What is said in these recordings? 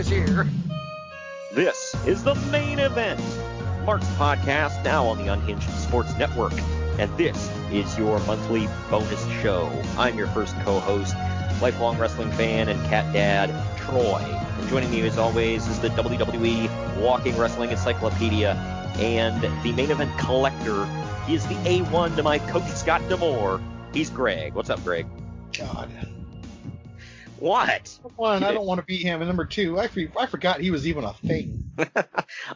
is here. This is the main event. Mark's podcast, now on the Unhinged Sports Network. And this is your monthly bonus show. I'm your first co-host, lifelong wrestling fan and cat dad, Troy. And joining me as always is the WWE Walking Wrestling Encyclopedia and the main event collector. He is the A1 to my coach Scott D'Amore. He's Greg. What's up, Greg? God. What? One, I don't want to beat him. And number two, I forgot he was even a thing.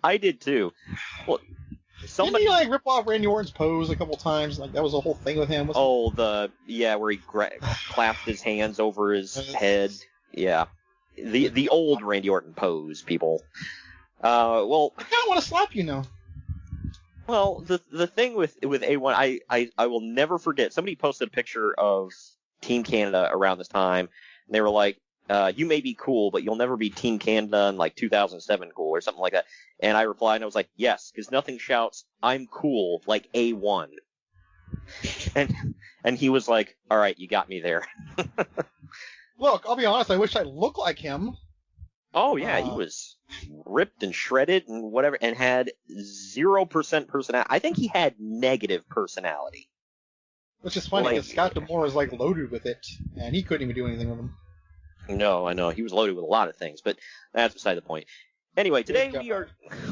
I did too. Well, didn't he rip off Randy Orton's pose a couple times? Like that was a whole thing with him. Where he clapped his hands over his head. Yeah, the old Randy Orton pose, people. I kind of want to slap you now. Well, the thing with A1, I will never forget. Somebody posted a picture of Team Canada around this time. And they were like, you may be cool, but you'll never be Team Canada in like 2007 cool or something like that. And I replied, and I was like, yes, because nothing shouts, I'm cool, like A1. And he was like, all right, you got me there. Look, I'll be honest, I wish I looked like him. Oh, yeah, he was ripped and shredded and whatever, and had 0% personality. I think he had negative personality. Which is funny, because Scott D'Amore is loaded with it, and he couldn't even do anything with him. No, I know. He was loaded with a lot of things, but that's beside the point. Anyway, today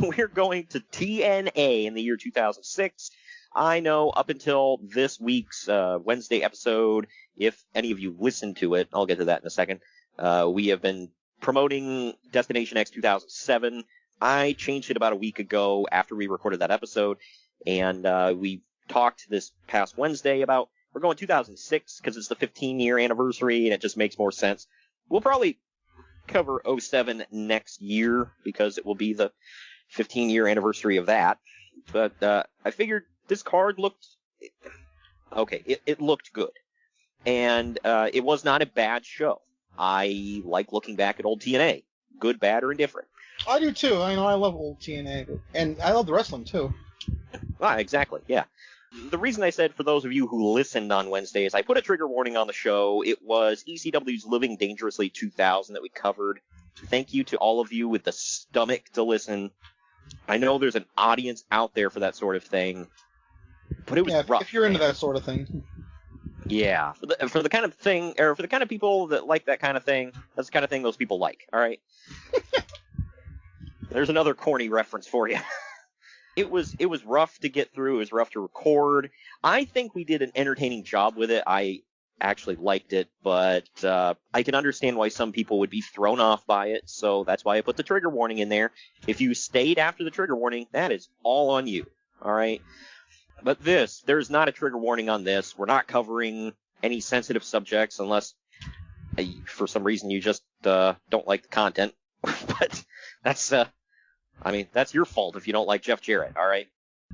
we're going to TNA in the year 2006. I know up until this week's Wednesday episode, if any of you listened to it, I'll get to that in a second, we have been promoting Destination X 2007. I changed it about a week ago after we recorded that episode, and we talked this past Wednesday about we're going 2006 because it's the 15-year anniversary and it just makes more sense. We'll probably cover 07 next year because it will be the 15-year anniversary of that. But I figured this card looked okay. It looked good, and it was not a bad show. I like looking back at old TNA, good, bad, or indifferent. I do too. I know I love old TNA, and I love the wrestling too. Exactly, yeah. The reason I said for those of you who listened on Wednesday is I put a trigger warning on the show. It was ECW's Living Dangerously 2000 that we covered. Thank you to all of you with the stomach to listen. I know there's an audience out there for that sort of thing, but it was rough. If you're into that sort of thing. Yeah, for the kind of thing, or for the kind of people that like that kind of thing, that's the kind of thing those people like, all right? There's another corny reference for you. It was rough to get through. It was rough to record. I think we did an entertaining job with it. I actually liked it, but I can understand why some people would be thrown off by it, so that's why I put the trigger warning in there. If you stayed after the trigger warning, that is all on you, all right? But there's not a trigger warning on this. We're not covering any sensitive subjects unless for some reason you just don't like the content. But that's your fault if you don't like Jeff Jarrett, all right?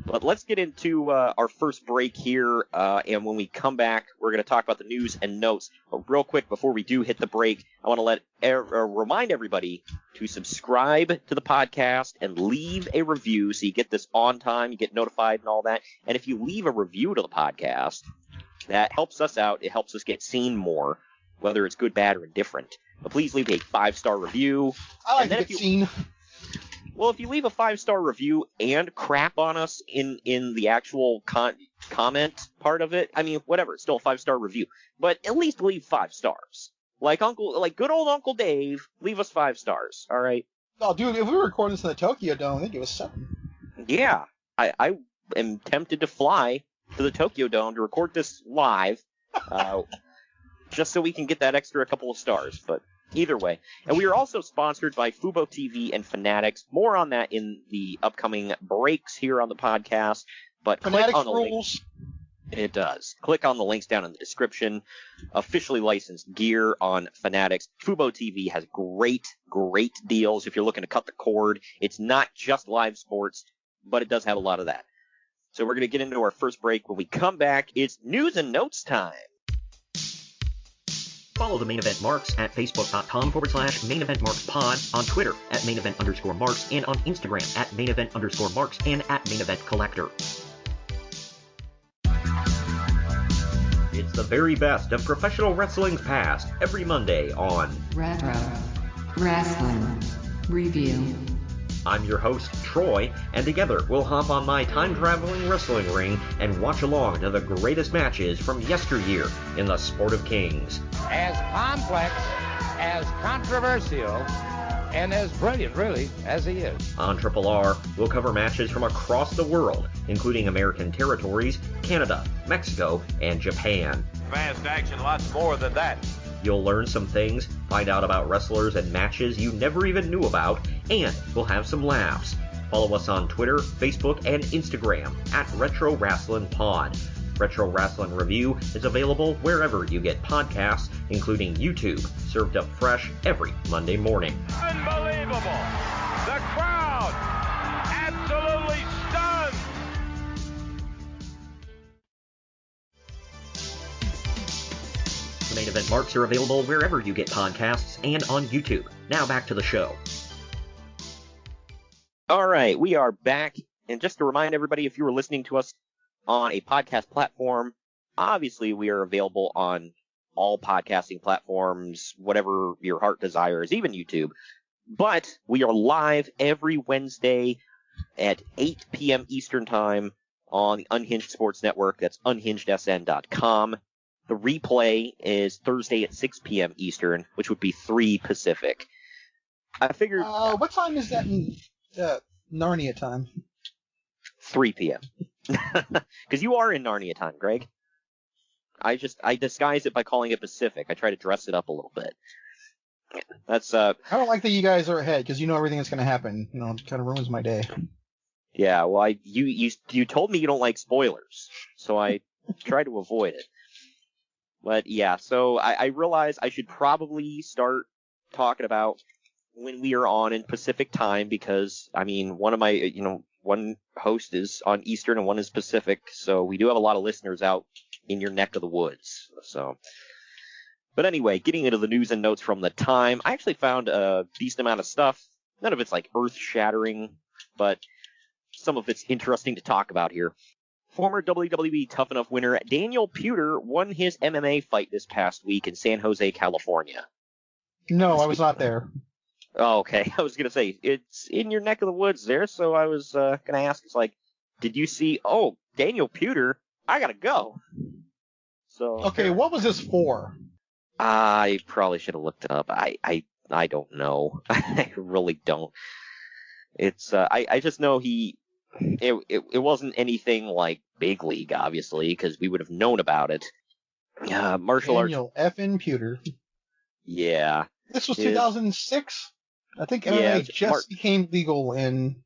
But let's get into our first break here, and when we come back, we're going to talk about the news and notes. But real quick, before we do hit the break, I want to remind everybody to subscribe to the podcast and leave a review so you get this on time, you get notified and all that. And if you leave a review to the podcast, that helps us out. It helps us get seen more, whether it's good, bad, or indifferent. But please leave a 5-star review. I like to get seen. Well, if you leave a 5-star review and crap on us in the actual comment part of it, I mean, whatever, it's still a 5-star review. But at least leave 5 stars. Like good old Uncle Dave, leave us 5 stars, all right? Oh, dude, if we were recording this in the Tokyo Dome, I think it was 7. Yeah, I am tempted to fly to the Tokyo Dome to record this live, just so we can get that extra couple of stars, but either way. And we are also sponsored by Fubo TV and Fanatics. More on that in the upcoming breaks here on the podcast. But Fanatics click on the rules. It does. Click on the links down in the description. Officially licensed gear on Fanatics. Fubo TV has great deals if you're looking to cut the cord. It's not just live sports, but it does have a lot of that. So we're going to get into our first break. When we come back, it's news and notes time. Follow the Main Event Marks at Facebook.com/Main Event Marks Pod, on Twitter at Main Event _Marks, and on Instagram at Main Event _Marks and at Main Event Collector. It's the very best of professional wrestling's past every Monday on Retro Wrestling Review. I'm your host, Troy, and together we'll hop on my time-traveling wrestling ring and watch along to the greatest matches from yesteryear in the Sport of Kings. As complex, as controversial, and as brilliant, really, as he is. On Triple R, we'll cover matches from across the world, including American territories, Canada, Mexico, and Japan. Fast action, lots more than that. You'll learn some things, find out about wrestlers and matches you never even knew about, and we'll have some laughs. Follow us on Twitter, Facebook, and Instagram at Retro Wrestling Pod. Retro Wrestling Review is available wherever you get podcasts, including YouTube, served up fresh every Monday morning. Unbelievable! The crowd absolutely stunned! The main event marks are available wherever you get podcasts and on YouTube. Now back to the show. All right, we are back. And just to remind everybody, if you were listening to us on a podcast platform, obviously we are available on all podcasting platforms, whatever your heart desires, even YouTube. But we are live every Wednesday at 8 p.m. Eastern Time on the Unhinged Sports Network. That's unhingedsn.com. The replay is Thursday at 6 p.m. Eastern, which would be 3 Pacific. I figured... what time is that in Narnia time? 3 p.m. Because you are in Narnia time, Greg. I disguise it by calling it Pacific. I try to dress it up a little bit. That's I don't like that you guys are ahead, because you know everything that's going to happen. You know, it kind of ruins my day. Yeah, well, you told me you don't like spoilers, so I try to avoid it. But yeah, so I realize I should probably start talking about when we are on in Pacific time, because, I mean, one host is on Eastern and one is Pacific, so we do have a lot of listeners out in your neck of the woods. So, but anyway, getting into the news and notes from the time, I actually found a decent amount of stuff. None of it's like earth-shattering, but some of it's interesting to talk about here. Former WWE Tough Enough winner Daniel Puder won his MMA fight this past week in San Jose, California. No, I was not there. Oh, okay. I was going to say, it's in your neck of the woods there, so I was going to ask, it's like, did you see, Daniel Puder, I got to go. So. Okay, what was this for? I probably should have looked it up. I don't know. I really don't. It's, I just know it wasn't anything like big league, obviously, because we would have known about it. Martial arts. Daniel F.N. Puder. Yeah. This was 2006? I think MMA just became legal in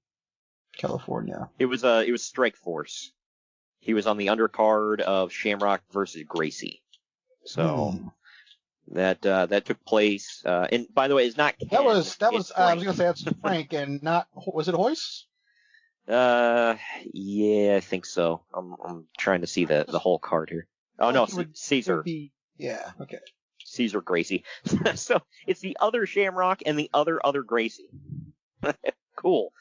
California. It was Strike Force. He was on the undercard of Shamrock versus Gracie. So that took place. And by the way, it's not Ken. That was I was gonna say that's Frank and not, was it Hoist? Yeah, I think so. I'm trying to see the whole card here. Oh no, Caesar. Yeah, okay. Caesar Gracie. So it's the other Shamrock and the other Gracie. Cool.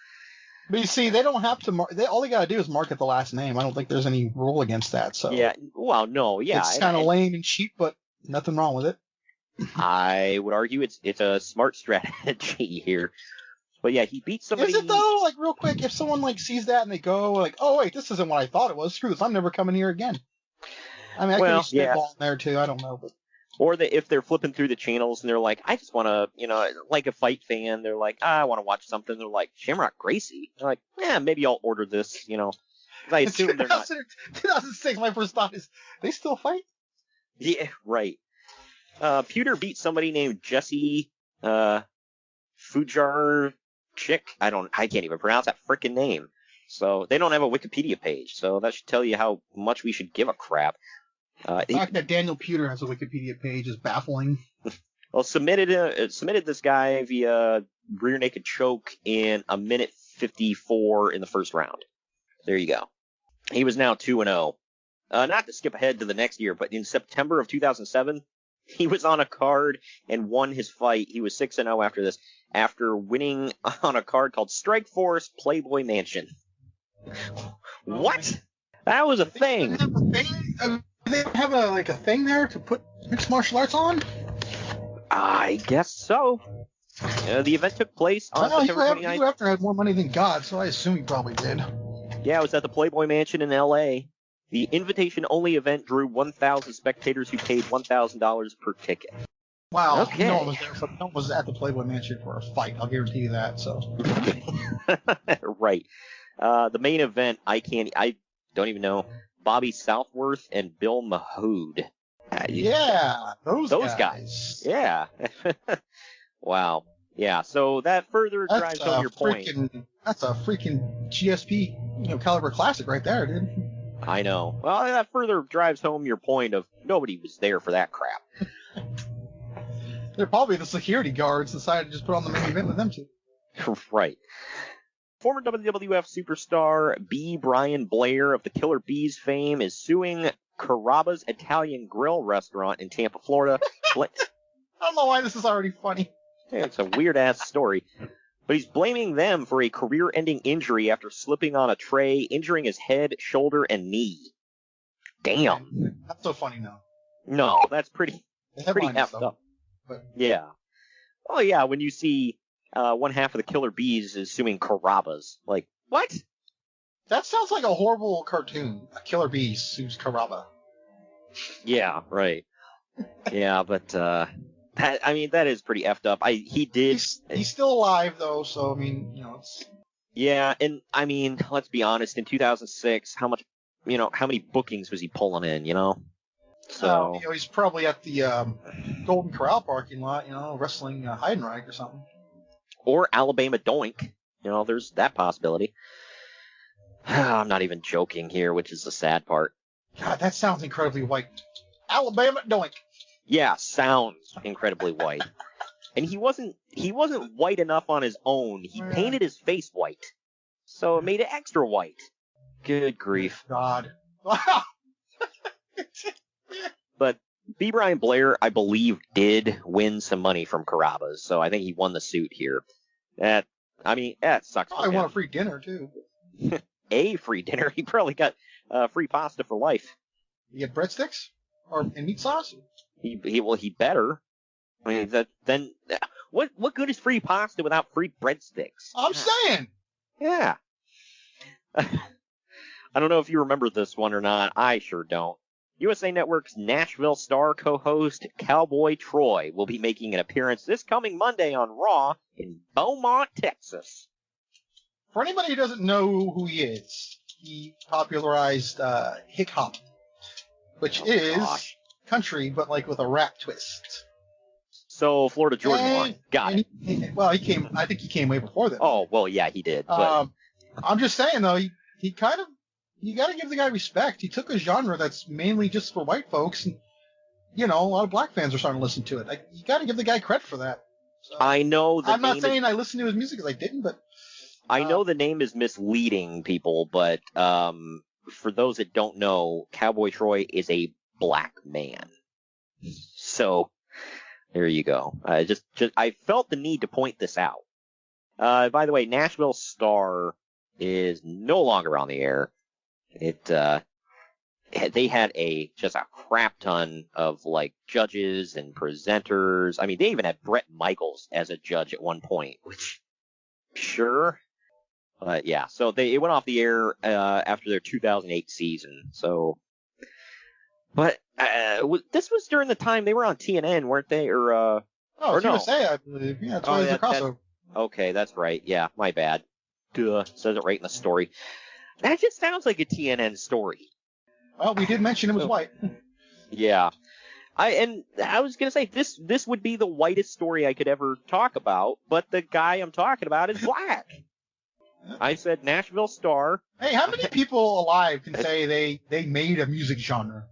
But you see, they don't have to all they gotta do is mark it the last name. I don't think there's any rule against that. So yeah, well, no, yeah, it's kind of lame and cheap, but nothing wrong with it. I would argue it's a smart strategy here. But yeah, he beat somebody. Is it though? Like real quick, if someone sees that and they go like, "Oh wait, this isn't what I thought it was. Screw this, I'm never coming here again." I mean, I could be spitballing there too. I don't know, but. Or if they're flipping through the channels and they're like, I just want to, like a fight fan, they're like, I want to watch something. They're like, Shamrock Gracie. They're like, yeah, maybe I'll order this, 'cause I assume they're not. 2006, my first thought is, they still fight? Yeah, right. Puder beat somebody named Jesse Fujar Chick. I can't even pronounce that frickin' name. So they don't have a Wikipedia page. So that should tell you how much we should give a crap. The fact that Daniel Puder has a Wikipedia page is baffling. Well, submitted this guy via rear naked choke in a minute 54 in the first round. There you go. He was now 2-0. Not to skip ahead to the next year, but in September of 2007, he was on a card and won his fight. He was 6-0 after this, after winning on a card called Strike Force Playboy Mansion. What? That was a thing. Do they have a thing there to put mixed martial arts on? I guess so. The event took place on September 29th. You after had more money than God, so I assume he probably did. Yeah, it was at the Playboy Mansion in L.A. The invitation-only event drew 1,000 spectators who paid $1,000 per ticket. Wow. Okay. No one was there. No one was at the Playboy Mansion for a fight. I'll guarantee you that. So. Right. The main event, I don't even know. Bobby Southworth and Bill Mahood. Yeah, those guys. Yeah. Wow. Yeah. So that further drives home your point. That's a freaking GSP, caliber classic right there, dude. I know. Well, that further drives home your point of nobody was there for that crap. They're probably the security guards decided to just put on the main event with them two. Right. Former WWF superstar B. Brian Blair of the Killer Bees fame is suing Carrabba's Italian Grill restaurant in Tampa, Florida. I don't know why this is already funny. Yeah, it's a weird-ass story. But he's blaming them for a career-ending injury after slipping on a tray, injuring his head, shoulder, and knee. Damn. Not so funny now. No, that's pretty effed up. But... Yeah. Oh, yeah, when you see one half of the Killer Bees is suing Carrabba's. Like, what? That sounds like a horrible cartoon. A Killer Bee sues Carrabba. Yeah, right. Yeah, but that is pretty effed up. He's still alive though, so it's. Yeah, and let's be honest. In 2006, how many bookings was he pulling in? So he's probably at the Golden Corral parking lot, wrestling Heidenreich or something. Or Alabama Doink. There's that possibility. I'm not even joking here, which is the sad part. God, that sounds incredibly white. Alabama Doink. Yeah, sounds incredibly white. And he wasn't white enough on his own. He painted his face white. So it made it extra white. Good grief. God. But B. Brian Blair, I believe, did win some money from Carrabba's, so I think he won the suit here. That sucks. I want a free dinner, too. A free dinner? He probably got free pasta for life. You get breadsticks? And meat sauce? He better. What good is free pasta without free breadsticks? I'm saying! Yeah. I don't know if you remember this one or not. I sure don't. USA Network's Nashville Star co-host Cowboy Troy will be making an appearance this coming Monday on Raw in Beaumont, Texas. For anybody who doesn't know who he is, he popularized hip hop, which is country, but with a rap twist. So Florida Georgia Line. Got it. I think he came way before that. Oh, well, yeah, he did. But... I'm just saying, though, he kind of, you got to give the guy respect. He took a genre that's mainly just for white folks, and, a lot of black fans are starting to listen to it. You got to give the guy credit for that. So, I know I'm not saying I listened to his music because I didn't, but... I know the name is misleading people, but for those that don't know, Cowboy Troy is a black man. So there you go. I felt the need to point this out. By the way, Nashville Star is no longer on the air. They had just a crap ton of judges and presenters. They even had Bret Michaels as a judge at one point, which sure. But yeah, so it went off the air after their 2008 season. So, but this was during the time they were on TNN, weren't they? Or USA, I believe. Yeah, that's why there's a crossover. Okay, that's right. Yeah, my bad. Duh, says it right in the story. That just sounds like a TNN story. Well, we did mention it was white. Yeah. I was gonna say this would be the whitest story I could ever talk about, but the guy I'm talking about is black. I said Nashville Star. Hey, how many people alive can say they made a music genre?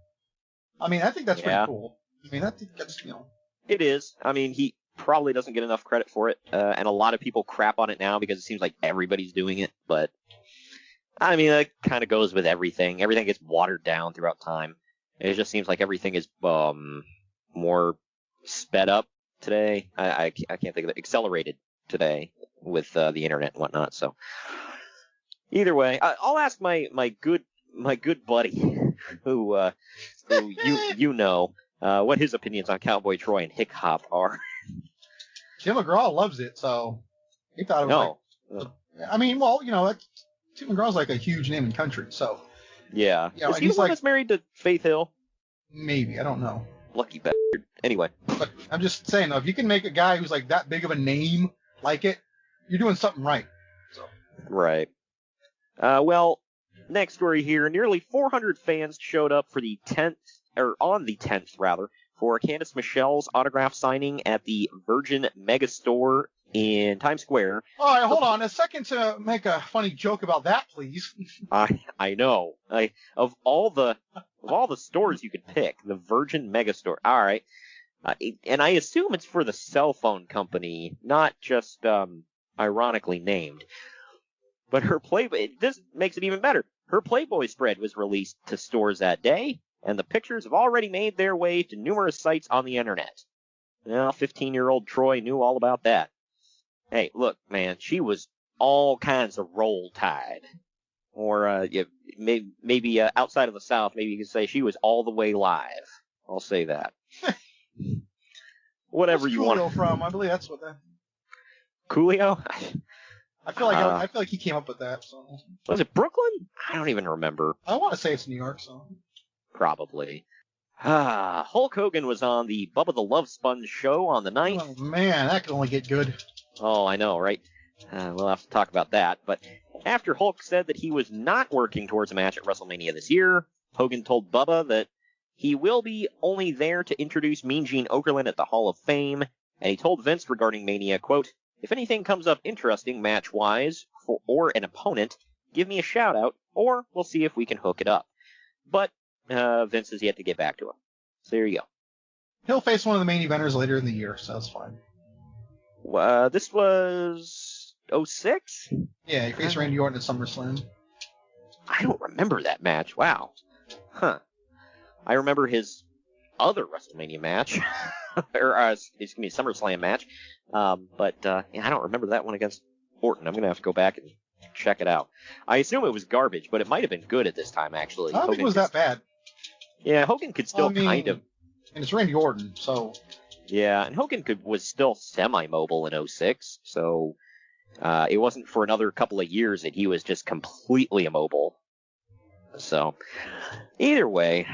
I think that's pretty cool. I think that's, It is. He probably doesn't get enough credit for it, and a lot of people crap on it now because it seems like everybody's doing it, but that kind of goes with everything. Everything gets watered down throughout time. It just seems like everything is more sped up today. I can't think of it. Accelerated today with the internet and whatnot. So either way, I'll ask my good buddy who what his opinions on Cowboy Troy and hip hop are. Tim McGraw loves it, so he thought it was I mean, well, Tim McGraw's like a huge name in country, so. Yeah. Is he the one that's married to Faith Hill? Maybe, I don't know. Lucky bastard. Anyway. But I'm just saying, though, if you can make a guy who's like that big of a name like it, you're doing something right. So. Right. Well, next story here. Nearly 400 fans showed up for on the 10th, for Candice Michelle's autograph signing at the Virgin Megastore in Times Square. All right, hold on a second to make a funny joke about that, please. I know. Of all the stores you could pick, the Virgin Megastore. All right. And I assume it's for the cell phone company, not just ironically named. But this makes it even better. Her Playboy spread was released to stores that day, and the pictures have already made their way to numerous sites on the internet. Well, 15-year-old Troy knew all about that. Hey, look, man, she was all kinds of roll-tide. Or maybe outside of the South, maybe you could say she was all the way live. I'll say that. Whatever you want. Where's Coolio from? I believe that's what that. Coolio? I feel like he came up with that. So. Was it Brooklyn? I don't even remember. I want to say it's New York, so. Probably. Hulk Hogan was on the Bubba the Love Sponge show on the 9th. Oh, man, that could only get good. Oh, I know, right? We'll have to talk about that. But after Hulk said that he was not working towards a match at WrestleMania this year, Hogan told Bubba that he will be only there to introduce Mean Gene Okerlund at the Hall of Fame, and he told Vince regarding Mania, quote, "If anything comes up interesting match-wise or an opponent, give me a shout-out, or we'll see if we can hook it up." But Vince has yet to get back to him. So there you go. He'll face one of the main eventers later in the year, so that's fine. This was 06? Yeah, he faced Randy Orton at SummerSlam. I don't remember that match. Wow. Huh. I remember his other WrestleMania match, or SummerSlam match. But I don't remember that one against Orton. I'm gonna have to go back and check it out. I assume it was garbage, but it might have been good at this time, actually. I don't think it was that bad. Yeah, Hogan could still kind of. And it's Randy Orton, so. Yeah, and Hogan was still semi-mobile in 06, so it wasn't for another couple of years that he was just completely immobile. So, either way,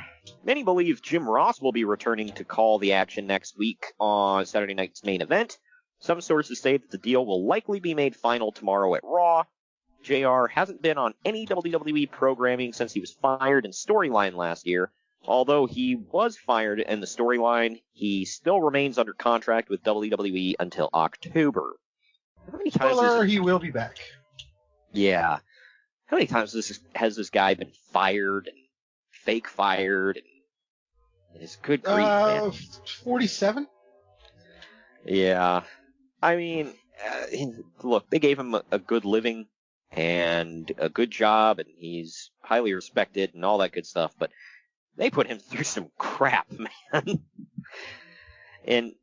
many believe Jim Ross will be returning to call the action next week on Saturday night's main event. Some sources say that the deal will likely be made final tomorrow at Raw. JR hasn't been on any WWE programming since he was fired in Storyline last year. Although he was fired in the Storyline, he still remains under contract with WWE until October. How many times he will be back. Yeah. How many times has this guy been fired and fake fired? And his good grief, man. 47? Yeah. I mean, look, they gave him a good living and a good job, and he's highly respected and all that good stuff, but they put him through some crap, man. And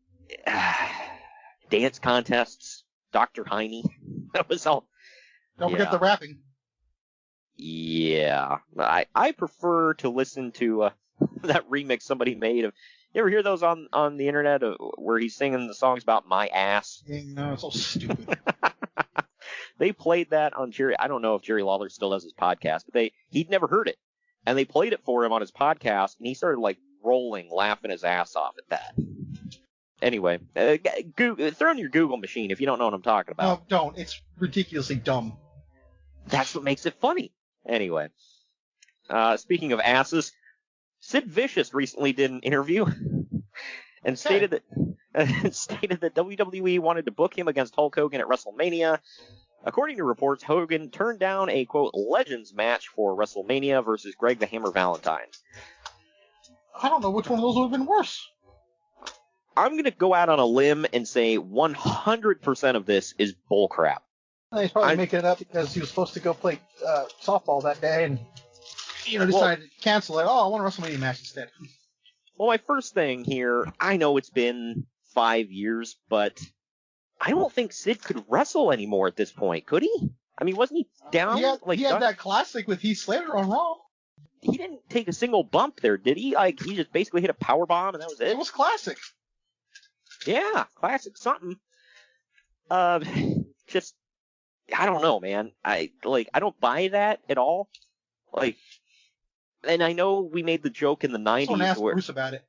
dance contests, Dr. Heine, that was all. Don't forget the rapping. Yeah. I prefer to listen to that remix somebody made of. You ever hear those on the internet where he's singing the songs about my ass? No, it's so stupid. They played that on Jerry. I don't know if Jerry Lawler still does his podcast, but he'd never heard it. And they played it for him on his podcast, and he started, rolling, laughing his ass off at that. Anyway, throw in your Google machine if you don't know what I'm talking about. No, don't. It's ridiculously dumb. That's what makes it funny. Anyway, speaking of asses, Sid Vicious recently did an interview and stated that WWE wanted to book him against Hulk Hogan at WrestleMania. According to reports, Hogan turned down a, quote, Legends match for WrestleMania versus Greg the Hammer Valentine. I don't know which one of those would have been worse. I'm going to go out on a limb and say 100% of this is bullcrap. He's probably making it up because he was supposed to go play softball that day and, decided to cancel it. Oh, I want a WrestleMania match instead. Well, my first thing here, I know it's been 5 years, but I don't think Sid could wrestle anymore at this point, could he? I mean, wasn't he down? He had that classic with Heath Slater on Raw. He didn't take a single bump there, did he? He just basically hit a power bomb and that was it? It was classic. Yeah, classic something. Just, I don't know, man. I don't buy that at all. Like, and I know we made the joke in the 90s. Someone asked Bruce about it.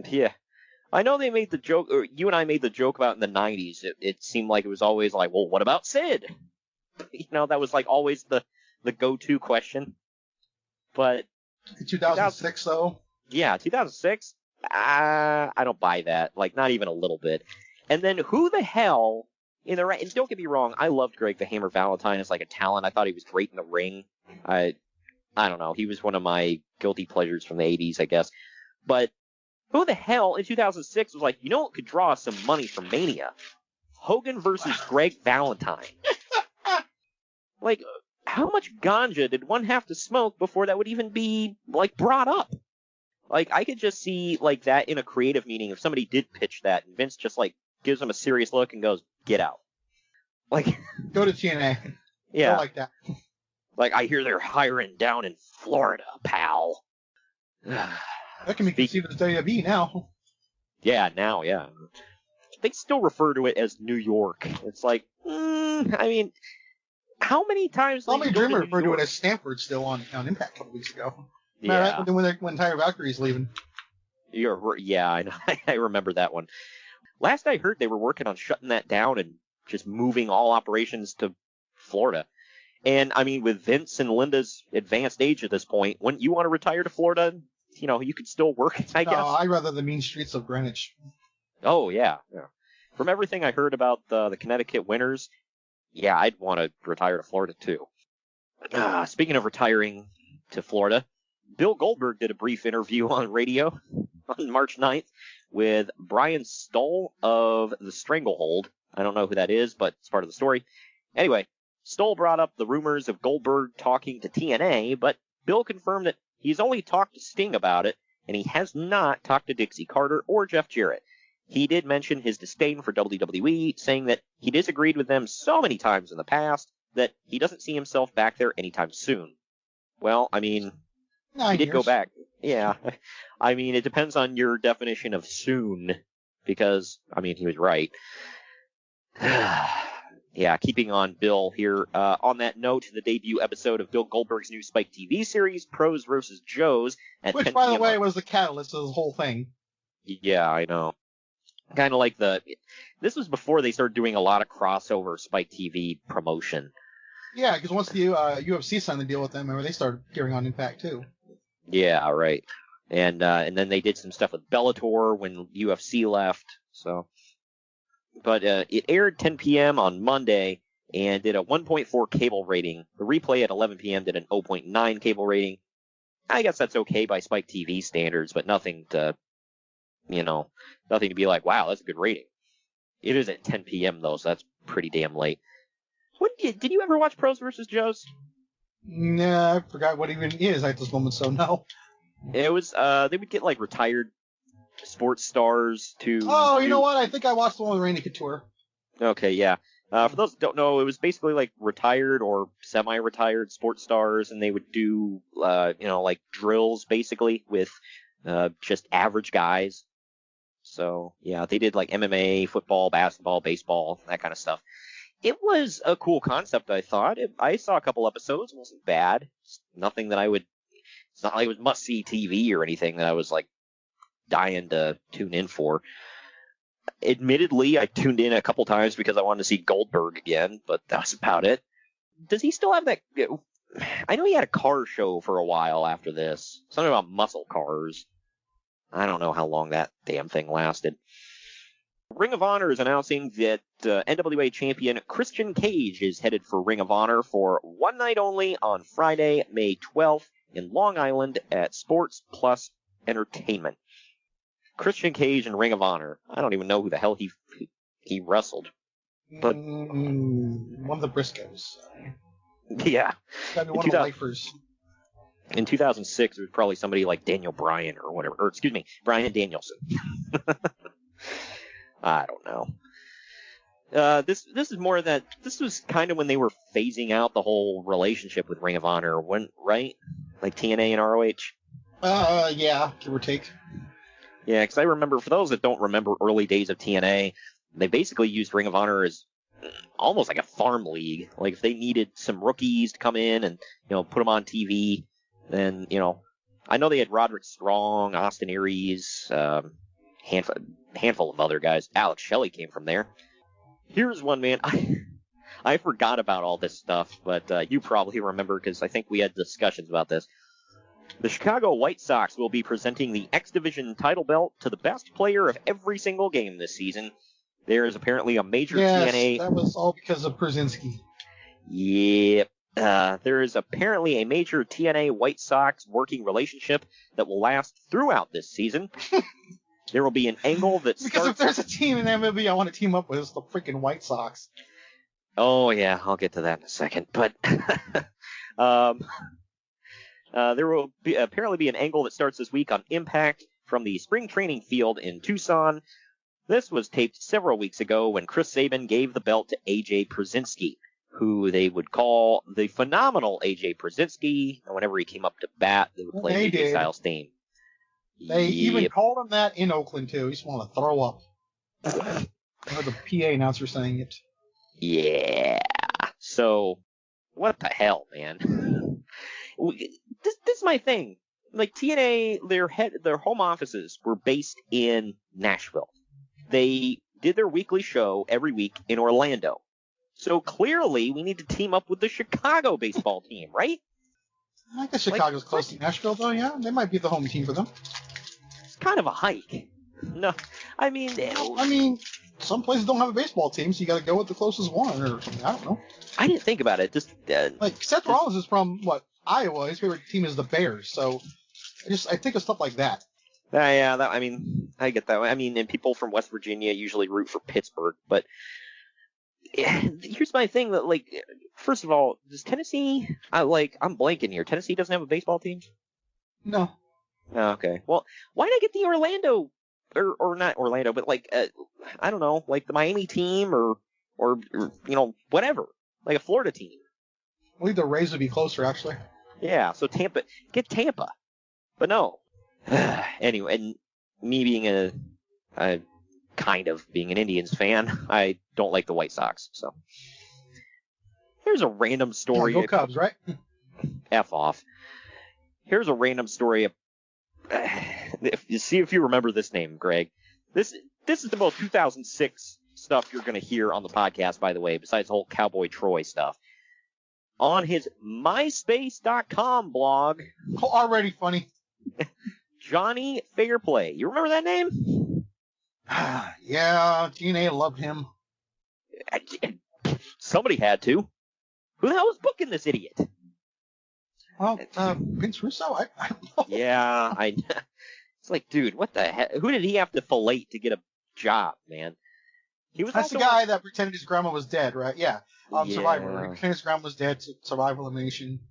Yeah. I know they made the joke, or you and I made the joke about in the 90s. It seemed like it was always like, well, what about Sid? That was like always the go-to question. But In 2006, though? Yeah, 2006? I don't buy that. Like, not even a little bit. And then who the hell in the right? And don't get me wrong, I loved Greg the Hammer Valentine as like a talent. I thought he was great in the ring. I don't know. He was one of my guilty pleasures from the 80s, I guess. But who the hell in 2006 was like, what could draw some money from Mania? Hogan versus Greg Valentine. Like, how much ganja did one have to smoke before that would even be, like, brought up? Like, I could just see, like, that in a creative meeting if somebody did pitch that and Vince just, like, gives them a serious look and goes, get out. Like, go to TNA. Yeah. Go like that. Like, I hear they're hiring down in Florida, pal. That can be conceived as WWE now. Yeah, now, yeah. They still refer to it as New York. It's like, I mean, how many times... Tommy Dreamer referred to it as Stanford still on Impact a couple weeks ago. Yeah. Right? When Tyler Valkyrie's leaving. Yeah, I know. I remember that one. Last I heard, they were working on shutting that down and just moving all operations to Florida. And, I mean, with Vince and Linda's advanced age at this point, wouldn't you want to retire to Florida? You could still work, I guess. No, I'd rather the mean streets of Greenwich. Oh, yeah. From everything I heard about the Connecticut winters, yeah, I'd want to retire to Florida, too. Speaking of retiring to Florida, Bill Goldberg did a brief interview on radio on March 9th with Brian Stoll of The Stranglehold. I don't know who that is, but it's part of the story. Anyway, Stoll brought up the rumors of Goldberg talking to TNA, but Bill confirmed that he's only talked to Sting about it, and he has not talked to Dixie Carter or Jeff Jarrett. He did mention his disdain for WWE, saying that he disagreed with them so many times in the past that he doesn't see himself back there anytime soon. Well, I mean, he did go back. Yeah. I mean, it depends on your definition of soon, because, I mean, he was right. Yeah, keeping on Bill here. On that note, the debut episode of Bill Goldberg's new Spike TV series, Pros vs. Joes, at 10 Which, by the way, was the catalyst of the whole thing. Yeah, I know. Kind of like this was before they started doing a lot of crossover Spike TV promotion. Yeah, because once the UFC signed the deal with them, they started appearing on Impact too. Yeah, right. And then they did some stuff with Bellator when UFC left. So, but it aired 10 p.m. on Monday and did a 1.4 cable rating. The replay at 11 p.m. did an 0.9 cable rating. I guess that's okay by Spike TV standards, but nothing to be like, wow, that's a good rating. It is at 10 p.m. though, so that's pretty damn late. Did you ever watch Pros vs. Joes? Nah, I forgot what even is at this moment, so no. It was, they would get like retired sports stars to... Oh, you know what? I think I watched the one with Randy Couture. Okay, yeah. For those who don't know, it was basically like retired or semi-retired sports stars, and they would do, like drills basically with just average guys. So, yeah, they did like MMA, football, basketball, baseball, that kind of stuff. It was a cool concept, I thought. I saw a couple episodes. It wasn't bad. It's nothing that it's not like it was must-see TV or anything that I was like dying to tune in for. Admittedly, I tuned in a couple times because I wanted to see Goldberg again, but that's about it. Does he still have that? I know he had a car show for a while after this. Something about muscle cars. I don't know how long that damn thing lasted. Ring of Honor is announcing that NWA champion Christian Cage is headed for Ring of Honor for one night only on Friday, May 12th in Long Island at Sports Plus Entertainment. Christian Cage and Ring of Honor. I don't even know who the hell he wrestled. But one of the Briscoes. Yeah. Gotta be one of the lifers. In 2006, it was probably somebody like Daniel Bryan or whatever. Or, excuse me, Bryan Danielson. I don't know. This is more that this was kind of when they were phasing out the whole relationship with Ring of Honor, right? Like TNA and ROH? Yeah, give or take. Yeah, because I remember, for those that don't remember early days of TNA, they basically used Ring of Honor as almost like a farm league. Like if they needed some rookies to come in and, put them on TV, then, I know they had Roderick Strong, Austin Aries, handful of other guys. Alex Shelley came from there. Here's one, man. I forgot about all this stuff, but you probably remember because I think we had discussions about this. The Chicago White Sox will be presenting the X Division title belt to the best player of every single game this season. There is apparently a major TNA... that was all because of Brzezinski. Yep. There is apparently a major TNA White Sox working relationship that will last throughout this season. There will be an angle that Because if there's a team in MLB I want to team up with, it's the freaking White Sox. Oh, yeah, I'll get to that in a second. But there will apparently be an angle that starts this week on Impact from the spring training field in Tucson. This was taped several weeks ago when Chris Sabin gave the belt to A.J. Brzezinski, who they would call the phenomenal A.J. Brzezinski. And whenever he came up to bat, they would play AJ Styles' theme. They even called him that in Oakland, too. He just wanted to throw up. I heard the PA announcer saying it. Yeah. So, what the hell, man? This is my thing. Like, TNA, their home offices were based in Nashville. They did their weekly show every week in Orlando. So clearly, we need to team up with the Chicago baseball team, right? I guess Chicago's close to Nashville, though, yeah. They might be the home team for them. It's kind of a hike. No, I mean, some places don't have a baseball team, so you got to go with the closest one or something. I don't know. I didn't think about it. Like, Seth Rollins is from, Iowa. His favorite team is the Bears, so I think of stuff like that. I get that. I mean, and people from West Virginia usually root for Pittsburgh, but here's my thing that, first of all, does Tennessee, I'm blanking here. Tennessee doesn't have a baseball team? No. Oh, okay. Well, why not get the Orlando, or not Orlando, but I don't know, like the Miami team or whatever, like a Florida team. I believe the Rays would be closer, actually. Yeah, so get Tampa. But no. Anyway, and me being kind of being an Indians fan, I don't like the White Sox, so. Here's a random story. Yeah, go Cubs, right? F off. Here's a random story. See if you remember this name, Greg. This is the most 2006 stuff you're going to hear on the podcast, by the way, besides the whole Cowboy Troy stuff. On his MySpace.com blog. Already funny. Johnny Fairplay. You remember that name? Yeah, TNA loved him. Somebody had to. Who the hell was booking this idiot? Well, Vince Russo? I don't know. Yeah, it's like, dude, what the heck? Who did he have to fillet to get a job, man? That's the guy that pretended his grandma was dead, right? Yeah. Survivor. He pretended his grandma was dead, Survivor Elimination.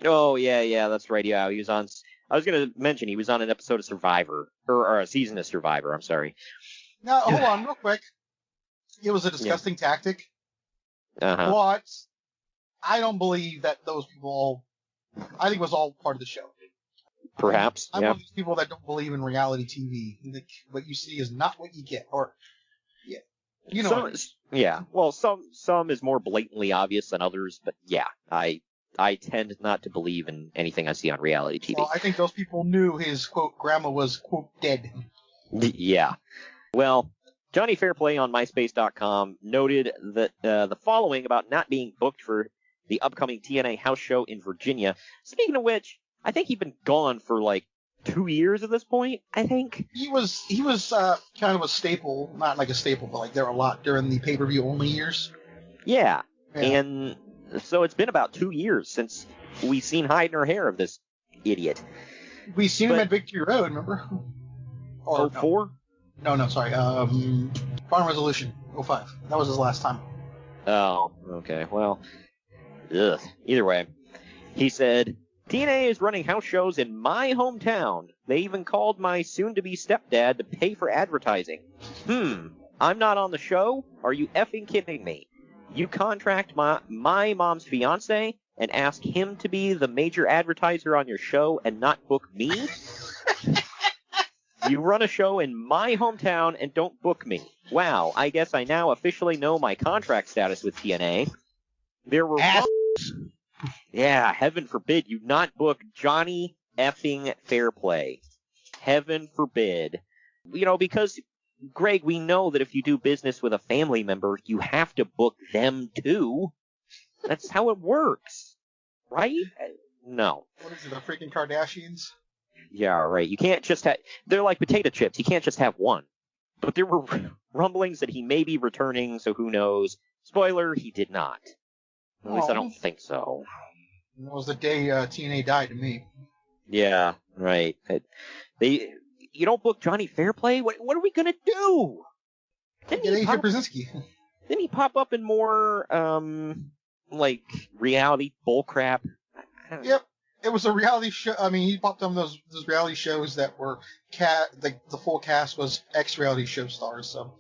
Oh, yeah, that's right. Yeah, he was on. I was going to mention he was on an episode of Survivor, or a season of Survivor, I'm sorry. Now, hold on, real quick. It was a disgusting tactic. Uh-huh. But I don't believe that those people I think it was all part of the show. Perhaps, I'm one of these people that don't believe in reality TV. What you see is not what you get. Or, yeah. You know. Well, some is more blatantly obvious than others, but yeah, I tend not to believe in anything I see on reality TV. Well, I think those people knew his, quote, grandma was, quote, dead. Yeah. Well, Johnny Fairplay on MySpace.com noted that the following about not being booked for the upcoming TNA house show in Virginia. Speaking of which, I think he'd been gone for like 2 years at this point, I think. He was kind of a staple, not like a staple, but like there were a lot during the pay-per-view only years. Yeah. And so it's been about 2 years since we've seen hide nor hair of this idiot. We've seen him at Victory Road, remember? Or 04? No, sorry. Final Resolution 05. That was his last time. Oh, okay. Well, either way. He said, TNA is running house shows in my hometown. They even called my soon-to-be stepdad to pay for advertising. I'm not on the show? Are you effing kidding me? You contract my mom's fiancé and ask him to be the major advertiser on your show and not book me? You run a show in my hometown and don't book me. Wow, I guess I now officially know my contract status with TNA. There were... Yeah, heaven forbid you not book Johnny effing Fairplay. Heaven forbid. You know, because, Greg, we know that if you do business with a family member, you have to book them too. That's how it works. Right? No. What is it, the freaking Kardashians? Yeah, right. You can't just have... They're like potato chips. You can't just have one. But there were rumblings that he may be returning, so who knows. Spoiler, he did not. At least I don't think so. That was the day TNA died to me. Yeah, right. You don't book Johnny Fairplay? What are we going to do? Get AJ Brzezinski. Didn't he pop up in more, like, reality bullcrap? Yep. It was a reality show. I mean, he popped on those reality shows that were the full cast was ex-reality show stars, so.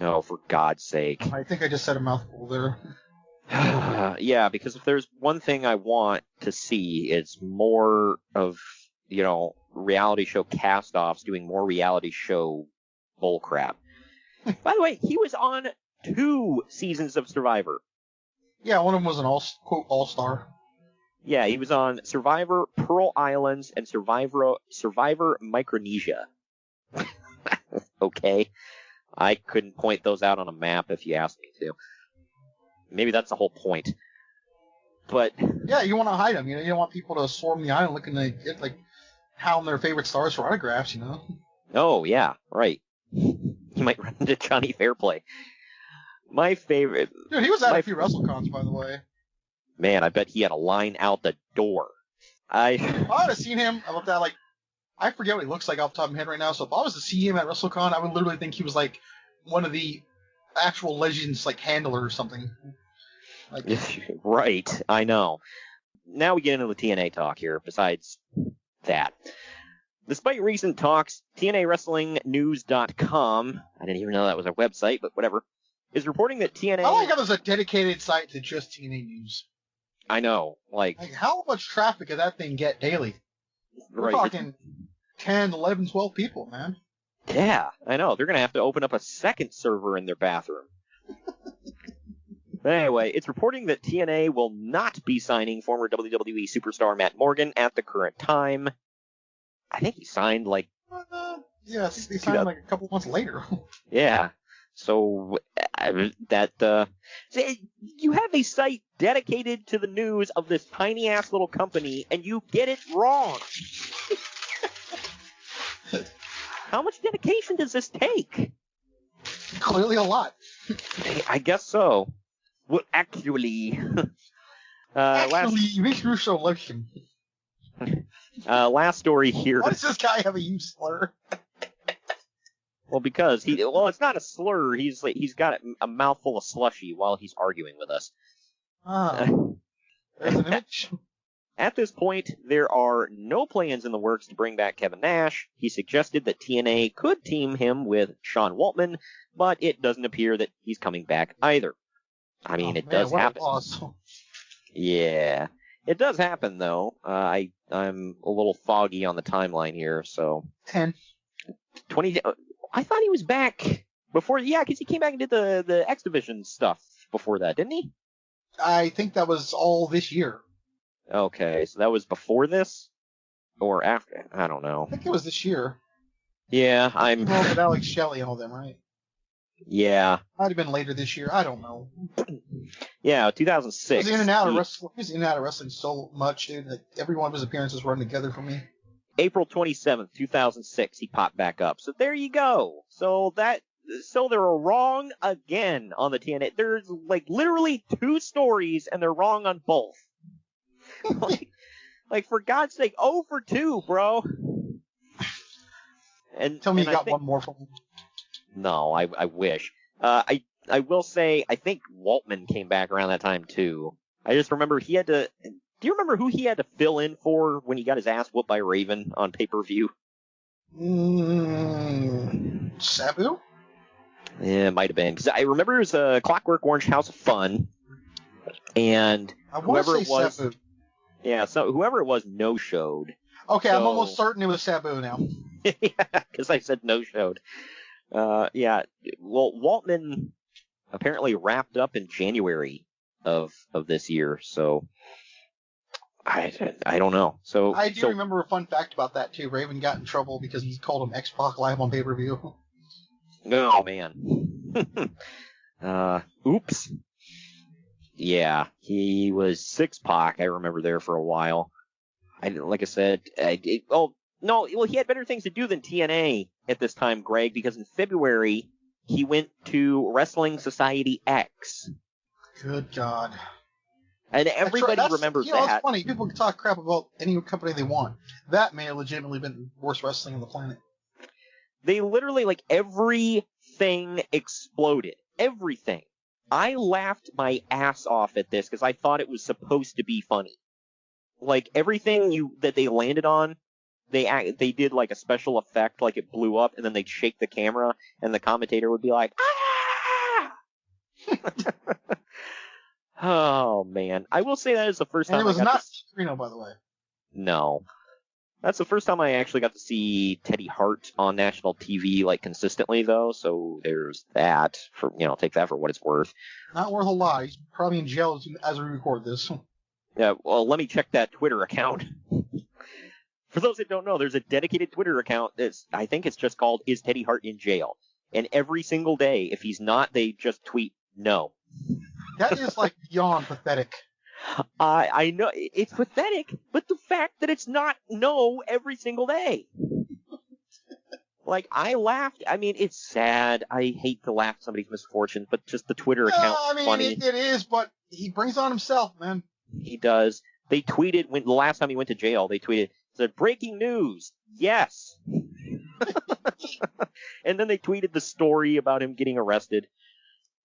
Oh, for God's sake. I think I just said a mouthful there. Yeah, because if there's one thing I want to see, it's more of, you know, reality show cast-offs doing more reality show bullcrap. By the way, he was on 2 seasons of Survivor. Yeah, one of them was an all-star. Yeah, he was on Survivor Pearl Islands and Survivor Micronesia. Okay. I couldn't point those out on a map if you asked me to. Maybe that's the whole point. But yeah, you want to hide them. You know, you don't want people to swarm the island looking to get, like, hound their favorite stars for autographs, you know? Oh, yeah, right. You might run into Johnny Fairplay. My favorite... Dude, he was at a few WrestleCons, by the way. Man, I bet he had a line out the door. If I would have seen him, I looked at, like, I forget what he looks like off the top of my head right now, so if I was to see him at WrestleCon, I would literally think he was, like, one of the actual Legends, like, handler or something. Like, right, I know. Now we get into the TNA talk here, besides that. Despite recent talks, TNAWrestlingNews.com, I didn't even know that was a website, but whatever, is reporting that TNA... I like how there's a dedicated site to just TNA news. I know, like how much traffic does that thing get daily? We're talking 10, 11, 12 people, man. Yeah, I know. They're going to have to open up a second server in their bathroom. But anyway, it's reporting that TNA will not be signing former WWE superstar Matt Morgan at the current time. I think he signed, like... yeah, I think they signed, like, a couple months later. Yeah. So, you have a site dedicated to the news of this tiny-ass little company, and you get it wrong. How much dedication does this take? Clearly a lot. I guess so. Well, actually... Make your selection. Last story here. Why does this guy have a use slur? Well, because it's not a slur. He's got a mouthful of slushy while he's arguing with us. There's an image. At this point, there are no plans in the works to bring back Kevin Nash. He suggested that TNA could team him with Sean Waltman, but it doesn't appear that he's coming back either. I mean, it does happen. Yeah. It does happen, though. I'm a little foggy on the timeline here, so... 10. 20... I thought he was back before... Yeah, because he came back and did the X Division stuff before that, didn't he? I think that was all this year. Okay, so that was before this? Or after? I don't know. I think it was this year. Yeah, I'm... Well, with Alex Shelley and all them, right? Yeah. Might have been later this year. I don't know. Yeah, 2006. He was in and out of wrestling so much, dude. Like, every one of his appearances run together for me. April 27th, 2006, he popped back up. So there you go. So they were wrong again on the TNA. There's, like, literally 2 stories, and they're wrong on both. like, for God's sake, 0 for 2, bro. And tell me you got one more from me. No, I wish. I will say, I think Waltman came back around that time, too. I just remember he had to... Do you remember who he had to fill in for when he got his ass whooped by Raven on pay-per-view? Sabu? Yeah, it might have been. Because I remember it was a Clockwork Orange House of Fun, and whoever it was... Sabu. Yeah, so whoever it was no-showed. Okay, so, I'm almost certain it was Sabu now. Yeah, because I said no-showed. Yeah, well, Waltman apparently wrapped up in January of this year, so I don't know. So I do remember a fun fact about that too. Raven got in trouble because he called him X-Pac live on pay-per-view. Oh man. Oops. Yeah, he was 6-Pac. I remember there for a while. Like I said, he had better things to do than TNA at this time, Greg, because in February he went to Wrestling Society X. Good God. And everybody remembers that. It's funny. People can talk crap about any company they want. That may have legitimately been the worst wrestling on the planet. They literally, like, everything exploded. Everything. I laughed my ass off at this because I thought it was supposed to be funny. Like, everything that they landed on, they did, like, a special effect, like it blew up, and then they'd shake the camera, and the commentator would be like, ah! Oh, man. I will say that is the first time it was not Rhino, by the way. No. That's the first time I actually got to see Teddy Hart on national TV, like, consistently, though, so there's that. Take that for what it's worth. Not worth a lot. He's probably in jail as we record this. Yeah, well, let me check that Twitter account. For those that don't know, there's a dedicated Twitter account I think it's just called, Is Teddy Hart in Jail? And every single day, if he's not, they just tweet, no. That is, like, beyond pathetic. I know, it's pathetic, but the fact that it's not no every single day. Like, I laughed. I mean, it's sad. I hate to laugh at somebody's misfortune, but just the Twitter account funny. It is, but he brings on himself, man. He does. They tweeted, the last time he went to jail, they tweeted, said, breaking news, yes. And then they tweeted the story about him getting arrested.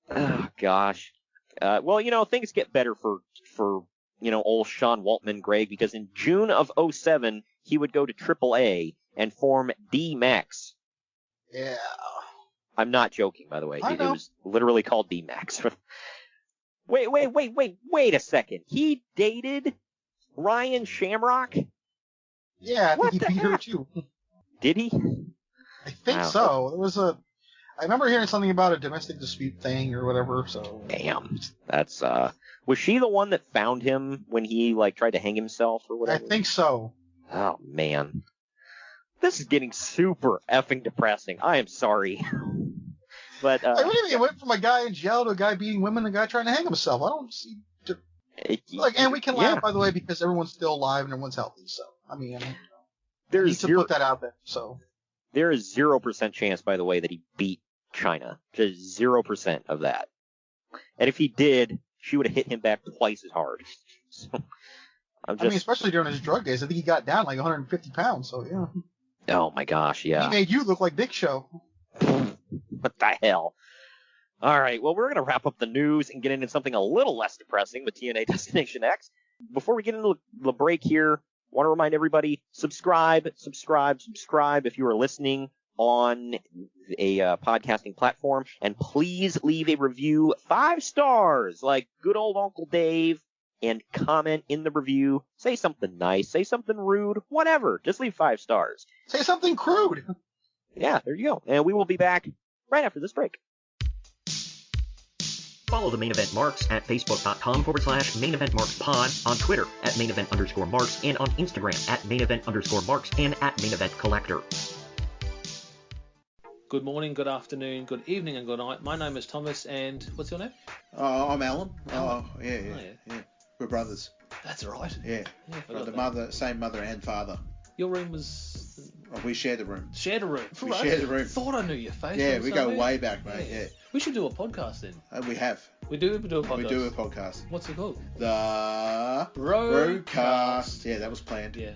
Oh, gosh. Well, things get better for old Sean Waltman, Greg, because in June of 2007, he would go to AAA and form D-Max. Yeah. I'm not joking, by the way. I know. It was literally called D-Max. Wait a second. He dated Ryan Shamrock? Yeah, I think he beat her too. Did he? I think so. I remember hearing something about a domestic dispute thing or whatever, so. Damn. That's, was she the one that found him when he, like, tried to hang himself or whatever? I think so. Oh, man. This is getting super effing depressing. I am sorry. But, I really think it went from a guy in jail to a guy beating women and a guy trying to hang himself. I don't see. And we can laugh, by the way, because everyone's still alive and everyone's healthy, so. I mean, I need to put that out there, so. There is 0% chance, by the way, that he beat China. Just 0% of that. And if he did, she would have hit him back twice as hard. So, I mean, especially during his drug days. I think he got down like 150 pounds, so yeah. Oh my gosh, yeah. He made you look like Big Show. What the hell? All right, well, we're going to wrap up the news and get into something a little less depressing with TNA Destination X. Before we get into the break here, I want to remind everybody, subscribe if you are listening on a podcasting platform, and please leave a review 5 stars like good old Uncle Dave, and comment in the review. Say something nice, say something rude, whatever. Just leave 5 stars. Say something crude. Yeah, there you go. And we will be back right after this break. Follow the Main Event Marks at Facebook.com/Main Event Marks Pod, on Twitter at Main Event_Marks, and on Instagram at Main Event_Marks and at Main Event Collector. Good morning, good afternoon, good evening, and good night. My name is Thomas, and what's your name? I'm Alan. Alan. Oh, yeah. We're brothers. That's right. Yeah. Same mother and father. Your room was... Oh, we shared a room. Shared a room? We shared a room. Thought I knew your face. Yeah, we go way back, mate. Yeah. We should do a podcast then. We have. We do a podcast? We do a podcast. What's it called? The Broadcast. Yeah, that was planned. Yeah.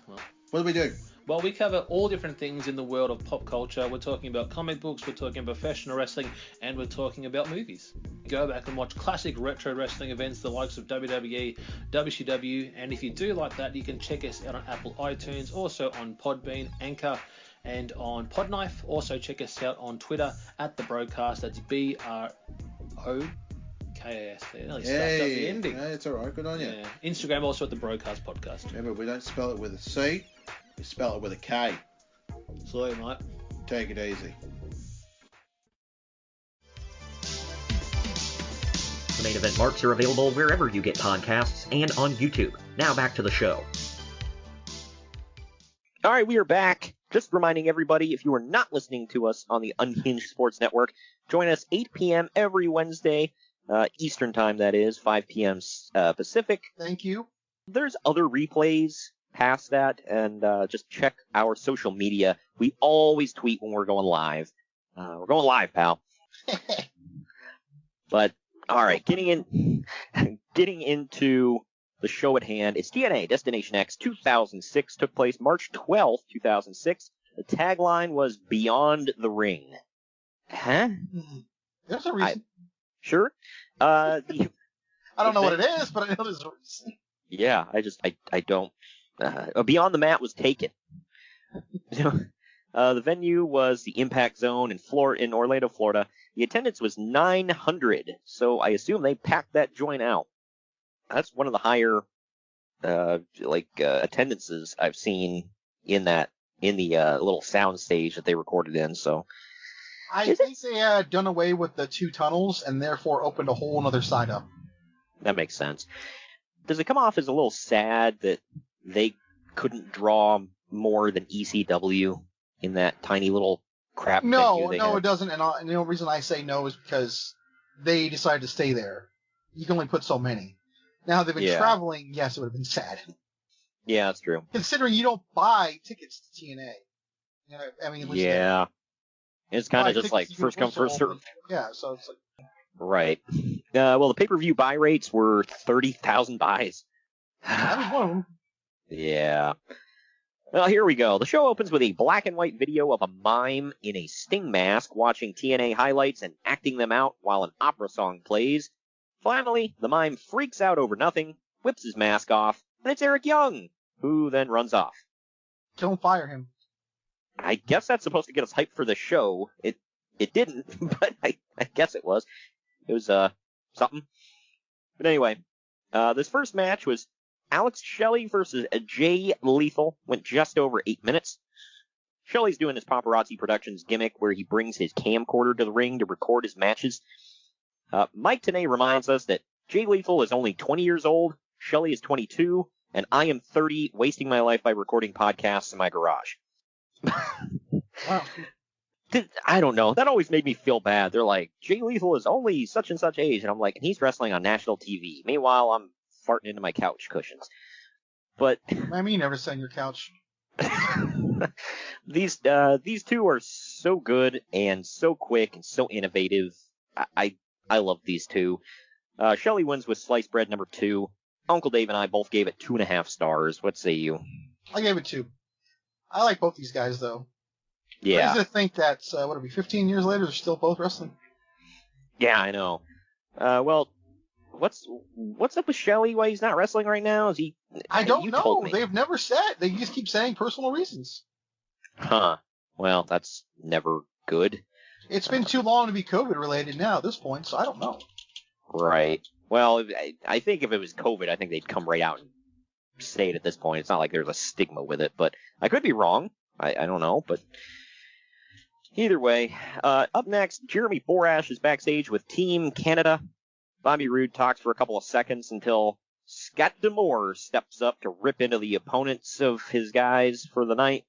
Well. What do we do? Well, we cover all different things in the world of pop culture. We're talking about comic books, we're talking about professional wrestling, and we're talking about movies. Go back and watch classic retro wrestling events, the likes of WWE, WCW, and if you do like that, you can check us out on Apple iTunes, also on Podbean, Anchor, and on Podknife. Also check us out on Twitter at The Broadcast. That's BROKAS. They nearly stuffed up the ending. Yeah, it's alright, good on you. Yeah. Instagram also at The Broadcast Podcast. Remember, we don't spell it with a C. We spell it with a K. See you, mate. Take it easy. The main event marks are available wherever you get podcasts and on YouTube. Now back to the show. All right, we are back. Just reminding everybody, if you are not listening to us on the Unhinged Sports Network, join us 8 p.m. every Wednesday, Eastern Time, that is, 5 p.m. Pacific. Thank you. There's other replays past that, and just check our social media. We always tweet when we're going live. We're going live, pal. But, all right, getting into the show at hand. It's TNA Destination X 2006. Took place March 12th, 2006. The tagline was Beyond the Ring. Huh? There's a reason. Sure. I don't know what it is, but I know there's a reason. Yeah, I don't. Beyond the Mat was taken. The venue was the Impact Zone in Orlando, Florida. The attendance was 900, so I assume they packed that joint out. That's one of the higher, attendances I've seen in the little sound stage that they recorded in. So I think they had done away with the two tunnels and therefore opened a whole other side up. That makes sense. Does it come off as a little sad that they couldn't draw more than ECW in that tiny little crap venue they had? No, it doesn't. And the only reason I say no is because they decided to stay there. You can only put so many. Now they've been traveling. Yes, it would have been sad. Yeah, that's true. Considering you don't buy tickets to TNA. You know, I mean, at least it's kind of just like first come, first serve. Yeah, so it's like. Right. Well, the pay-per-view buy rates were 30,000 buys. That was one of them. Yeah. Well, here we go. The show opens with a black and white video of a mime in a Sting mask watching TNA highlights and acting them out while an opera song plays. Finally, the mime freaks out over nothing, whips his mask off, and it's Eric Young, who then runs off. Don't fire him. I guess that's supposed to get us hyped for the show. It didn't, but I guess it was. It was, something. But anyway, this first match was Alex Shelley versus Jay Lethal. Went just over 8 minutes. Shelley's doing his Paparazzi Productions gimmick where he brings his camcorder to the ring to record his matches. Mike Tenay reminds us that Jay Lethal is only 20 years old, Shelley is 22, and I am 30, wasting my life by recording podcasts in my garage. Wow. I don't know. That always made me feel bad. They're like, Jay Lethal is only such and such age, and I'm like, and he's wrestling on national TV. Meanwhile, I'm farting into my couch cushions. But I mean, you never sat on your couch. These two are so good and so quick and so innovative. I love these two. Shelley wins with sliced bread number 2. Uncle Dave and I both gave it 2.5 stars. What say you? I gave it 2. I like both these guys, though. Yeah. Crazy to think that, 15 years later, they're still both wrestling. Yeah, I know. Well, what's up with Shelley? Why he's not wrestling right now? Is he? I don't know. They've never said. They just keep saying personal reasons. Huh. Well, that's never good. It's been too long to be COVID related now at this point, so I don't know. Right. Well, I think if it was COVID, I think they'd come right out and say it at this point. It's not like there's a stigma with it, but I could be wrong. I don't know, but either way. Up next, Jeremy Borash is backstage with Team Canada. Bobby Roode talks for a couple of seconds until Scott D'Amore steps up to rip into the opponents of his guys for the night.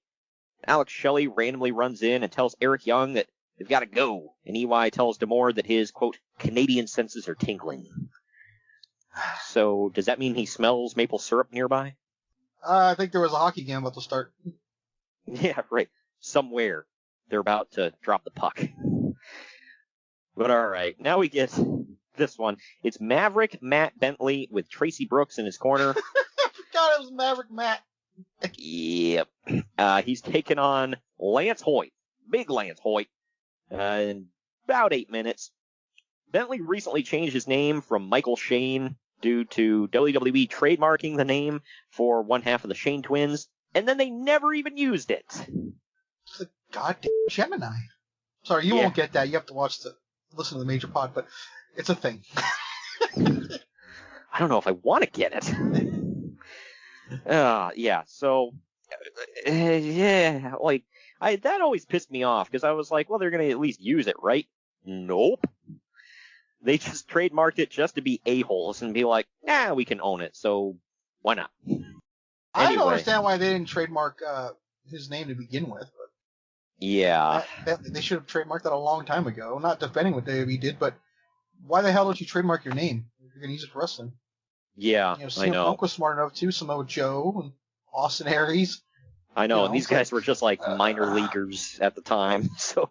Alex Shelley randomly runs in and tells Eric Young that they've got to go, and EY tells D'Amore that his, quote, Canadian senses are tingling. So, does that mean he smells maple syrup nearby? I think there was a hockey game about to start. Yeah, right. Somewhere they're about to drop the puck. But alright, now we get this one. It's Maverick Matt Bentley with Tracy Brooks in his corner. I forgot it was Maverick Matt. Yep. He's taken on Lance Hoyt. Big Lance Hoyt. In about 8 minutes. Bentley recently changed his name from Michael Shane due to WWE trademarking the name for one half of the Shane twins, and then they never even used it. It's a goddamn Gemini. Sorry, you won't get that. You have to listen to the major pod, but it's a thing. I don't know if I want to get it. Yeah, so, like, That always pissed me off because I was like, well, they're going to at least use it, right? Nope. They just trademarked it just to be a-holes and be like, nah, we can own it, so why not? I don't understand why they didn't trademark his name to begin with. But yeah. They should have trademarked that a long time ago. Not defending what WWE did, but why the hell don't you trademark your name if you're going to use it for wrestling? Yeah, CM Punk was smart enough too. Samoa Joe and Austin Aries. I know, and these guys were just like minor leaguers at the time. So,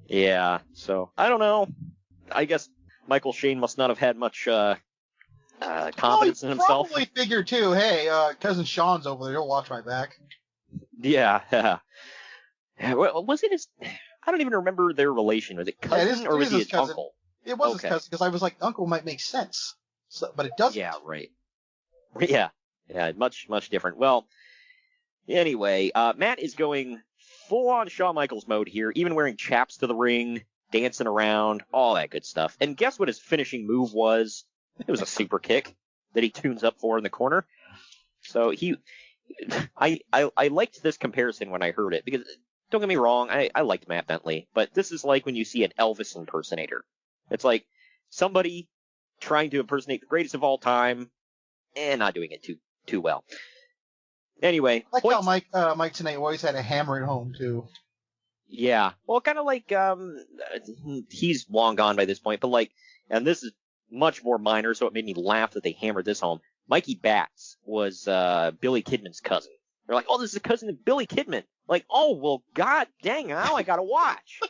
yeah. So, I don't know. I guess Michael Shane must not have had much confidence in himself. Probably figured too, hey, cousin Sean's over there. He'll watch my back. Yeah. Was it his... I don't even remember their relation. Was it cousin or was he his uncle? It was his cousin, because I was like, uncle might make sense. So, but it doesn't. Yeah, right. Yeah, much different. Well, anyway, Matt is going full-on Shawn Michaels mode here, even wearing chaps to the ring, dancing around, all that good stuff. And guess what his finishing move was? It was a super kick that he tunes up for in the corner. So I liked this comparison when I heard it, because don't get me wrong, I liked Matt Bentley, but this is like when you see an Elvis impersonator. It's like somebody trying to impersonate the greatest of all time and not doing it too well. Anyway, I like how Mike tonight always had a hammer at home too. Yeah, well, kind of like he's long gone by this point, but like, and this is much more minor, so it made me laugh that they hammered this home. Mikey Batts was Billy Kidman's cousin. They're like, oh, this is a cousin of Billy Kidman. Like, oh, well, god dang, now I gotta watch.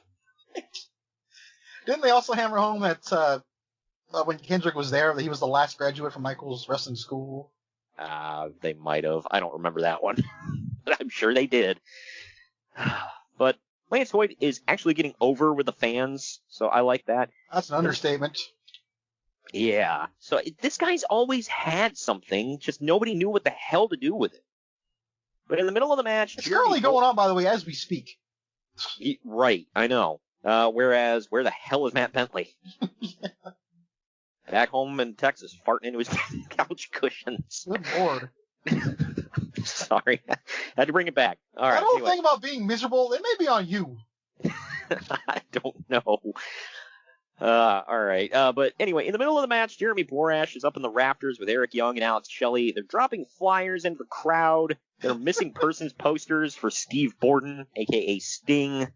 Didn't they also hammer home that when Kendrick was there, that he was the last graduate from Michael's wrestling school? They might have. I don't remember that one. But I'm sure they did. But Lance Hoyt is actually getting over with the fans, so I like that. That's an understatement. Yeah. So this guy's always had something, just nobody knew what the hell to do with it. But in the middle of the match... It's currently going on, by the way, as we speak. Right, I know. Whereas, where the hell is Matt Bentley? Yeah. Back home in Texas, farting into his couch cushions. Good lord. Sorry. Had to bring it back. All right. I don't think about being miserable. It may be on you. I don't know. All right. But anyway, in the middle of the match, Jeremy Borash is up in the rafters with Eric Young and Alex Shelley. They're dropping flyers into the crowd. They're missing persons posters for Steve Borden, a.k.a. Sting,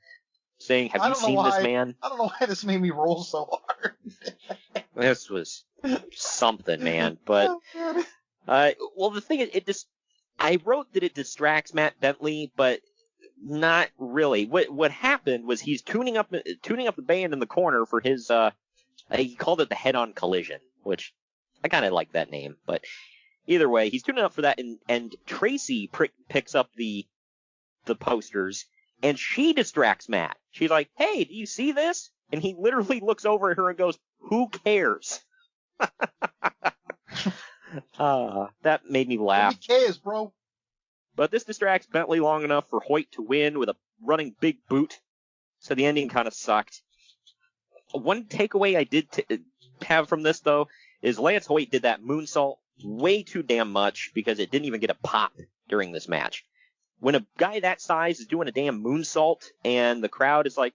saying, have you seen this man? I don't know why this made me roll so hard. This was something, man. But, well, the thing is, I wrote that it distracts Matt Bentley, but not really. What happened was he's tuning up the band in the corner for his, he called it the head-on collision, which I kind of like that name, but either way, he's tuning up for that, and Tracy picks up the posters, and she distracts Matt. She's like, hey, do you see this? And he literally looks over at her and goes, who cares? That made me laugh. Who cares, bro? But this distracts Bentley long enough for Hoyt to win with a running big boot. So the ending kind of sucked. One takeaway I did have from this, though, is Lance Hoyt did that moonsault way too damn much because it didn't even get a pop during this match. When a guy that size is doing a damn moonsault and the crowd is like,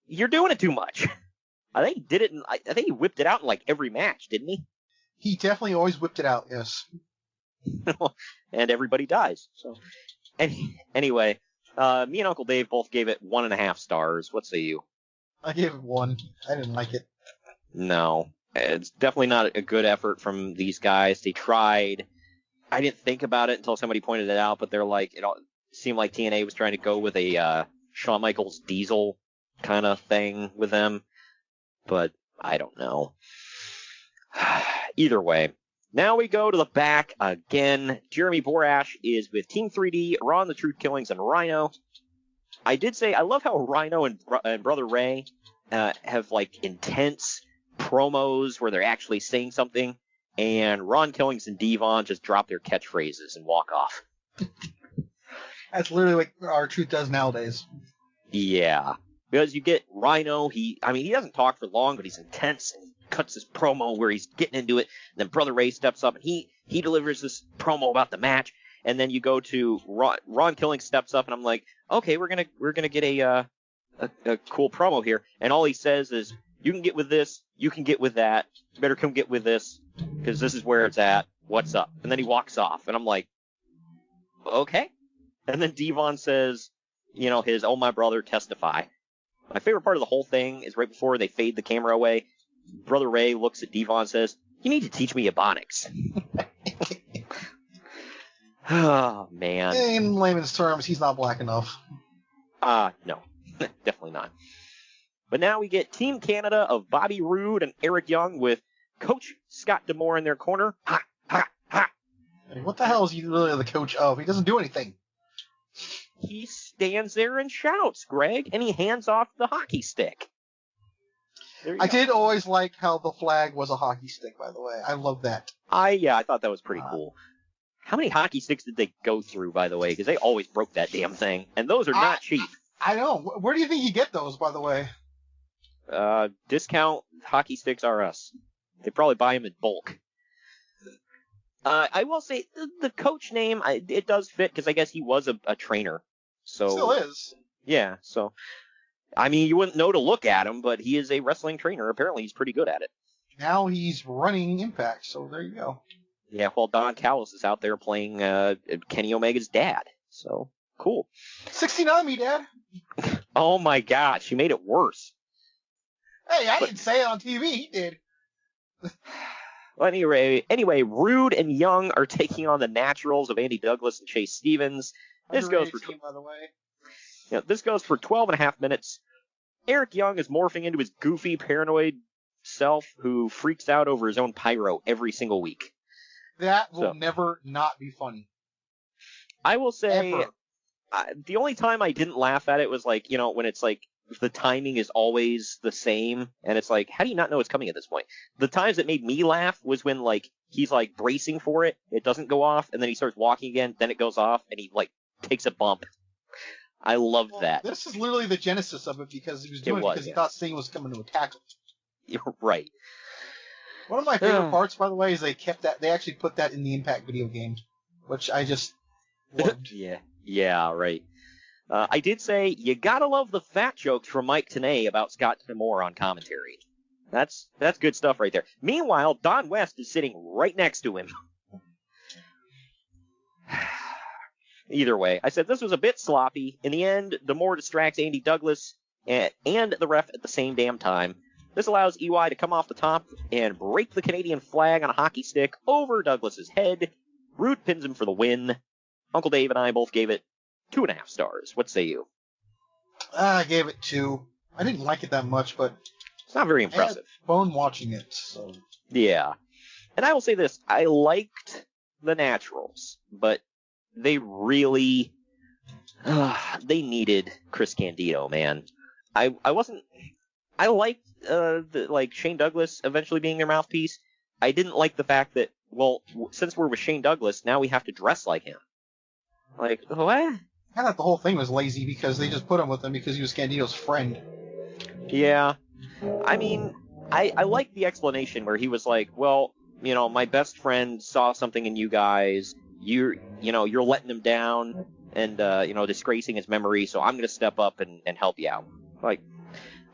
you're doing it too much. I think he did it. I think he whipped it out in like every match, didn't he? He definitely always whipped it out, yes. And everybody dies. So, anyway, me and Uncle Dave both gave it 1.5 stars. What say you? I gave it 1. I didn't like it. No, it's definitely not a good effort from these guys. They tried. I didn't think about it until somebody pointed it out, but they're like, it seemed like TNA was trying to go with a Shawn Michaels Diesel kind of thing with them. But I don't know. Either way. Now we go to the back again. Jeremy Borash is with Team 3D, Ron the Truth Killings, and Rhino. I did say I love how Rhino and Brother Ray have like intense promos where they're actually saying something, and Ron Killings and Devon just drop their catchphrases and walk off. That's literally what our Truth does nowadays. Yeah, because you get Rhino. He doesn't talk for long, but he's intense and cuts this promo where he's getting into it. And then Brother Ray steps up and he delivers this promo about the match. And then you go to Ron Killing steps up, and I'm like, okay, we're gonna get a cool promo here. And all he says is, you can get with this, you can get with that, you better come get with this, because this is where it's at, what's up? And then he walks off, and I'm like, okay. And then Devon says, his "Oh my brother, testify." My favorite part of the whole thing is right before they fade the camera away, Brother Ray looks at Devon and says, "You need to teach me Ebonics." Oh, man. In layman's terms, he's not black enough. No. Definitely not. But now we get Team Canada of Bobby Roode and Eric Young with Coach Scott D'Amore in their corner. Ha, ha, ha. Hey, what the hell is he really the coach of? He doesn't do anything. He stands there and shouts, Greg, and he hands off the hockey stick. I did always like how the flag was a hockey stick, by the way. I love that. I thought that was pretty cool. How many hockey sticks did they go through, by the way? Because they always broke that damn thing. And those are not cheap. I know. Where do you think you get those, by the way? Discount Hockey Sticks R Us. They probably buy them in bulk. I will say, the coach name, it does fit, because I guess he was a trainer. So Still is. Yeah, so... I mean, you wouldn't know to look at him, but he is a wrestling trainer. Apparently, he's pretty good at it. Now he's running Impact, so there you go. Yeah, well, Don Callis is out there playing Kenny Omega's dad. So, cool. 16 on me, Dad. Oh, my gosh, you made it worse. Hey, I didn't say it on TV. He did. Well, anyway, Rude and Young are taking on the Naturals of Andy Douglas and Chase Stevens. This goes for team, by the way. This goes for 12 and a half minutes. Eric Young is morphing into his goofy, paranoid self who freaks out over his own pyro every single week. That will never not be funny. I will say, Ever. The only time I didn't laugh at it was like, when it's like the timing is always the same, and it's like, how do you not know it's coming at this point? The times that made me laugh was when like he's like bracing for it, it doesn't go off, and then he starts walking again, then it goes off, and he like takes a bump. I loved that. This is literally the genesis of it because he was doing it because he thought Sting was coming to attack him. You're right. One of my favorite parts, by the way, is they kept that. They actually put that in the Impact video game, which I just loved. Yeah, right. I did say you gotta love the fat jokes from Mike Tenay about Scott D'Amore on commentary. That's good stuff right there. Meanwhile, Don West is sitting right next to him. Either way, I said this was a bit sloppy. In the end, D'Amore distracts Andy Douglas and the ref at the same damn time. This allows EY to come off the top and break the Canadian flag on a hockey stick over Douglas's head. Rude pins him for the win. Uncle Dave and I both gave it 2.5 stars. What say you? I gave it 2. I didn't like it that much, but it's not very impressive. I had fun watching it. So. Yeah. And I will say this. I liked the Naturals, but they really, they needed Chris Candido, man. I liked, Shane Douglas eventually being their mouthpiece. I didn't like the fact that, since we're with Shane Douglas, now we have to dress like him. Like, what? I thought the whole thing was lazy because they just put him with him because he was Candido's friend. Yeah. I mean, I liked the explanation where he was like, my best friend saw something in you guys. You're letting him down and, disgracing his memory, so I'm going to step up and help you out. Like,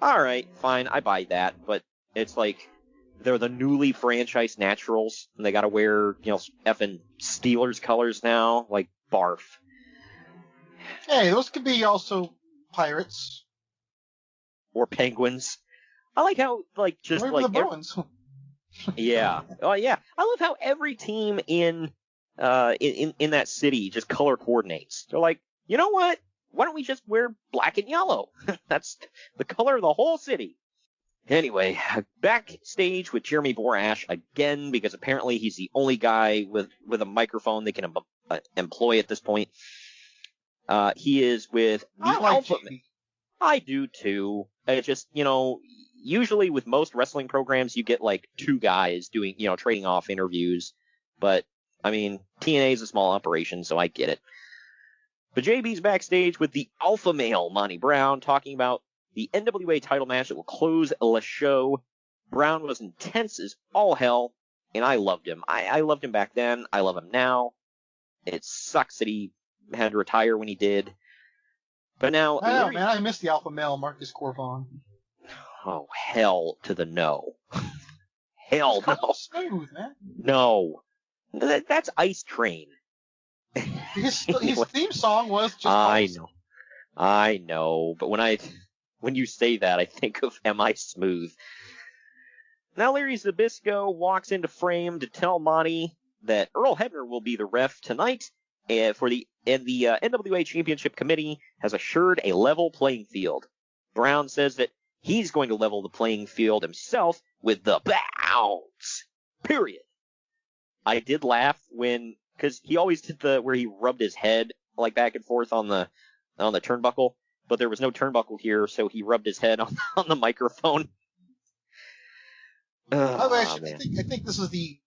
all right, fine, I buy that, but it's like they're the newly franchised Naturals, and they got to wear, effing Steelers colors now. Like, barf. Hey, those could be also pirates. Or penguins. I like how, just or like... the Bruins. Yeah. Oh, yeah. I love how every team in that city just color coordinates. They're like, you know what? Why don't we just wear black and yellow? That's the color of the whole city. Anyway, backstage with Jeremy Borash again, because apparently he's the only guy with a microphone they can employ at this point. He is with the Alpha Man. I do too. It's just, usually with most wrestling programs, you get like 2 guys doing, trading off interviews. But, I mean, TNA is a small operation, so I get it. But JB's backstage with the alpha male, Monty Brown, talking about the NWA title match that will close the show. Brown was intense as all hell, and I loved him. I loved him back then. I love him now. It sucks that he had to retire when he did. But now... I know, man. I miss the alpha male Marcus Corvon. Oh, hell to the no. Hell no. Smooth, man. No. That's Ice Train. His theme song was just... I know. But when you say that, I think of Am I Smooth? Now Larry Zbyszko walks into frame to tell Monty that Earl Hebner will be the ref tonight, and the NWA Championship Committee has assured a level playing field. Brown says that he's going to level the playing field himself with the bounce. Period. I did laugh because he always did where he rubbed his head like back and forth on the turnbuckle, but there was no turnbuckle here, so he rubbed his head on the microphone. I think this is the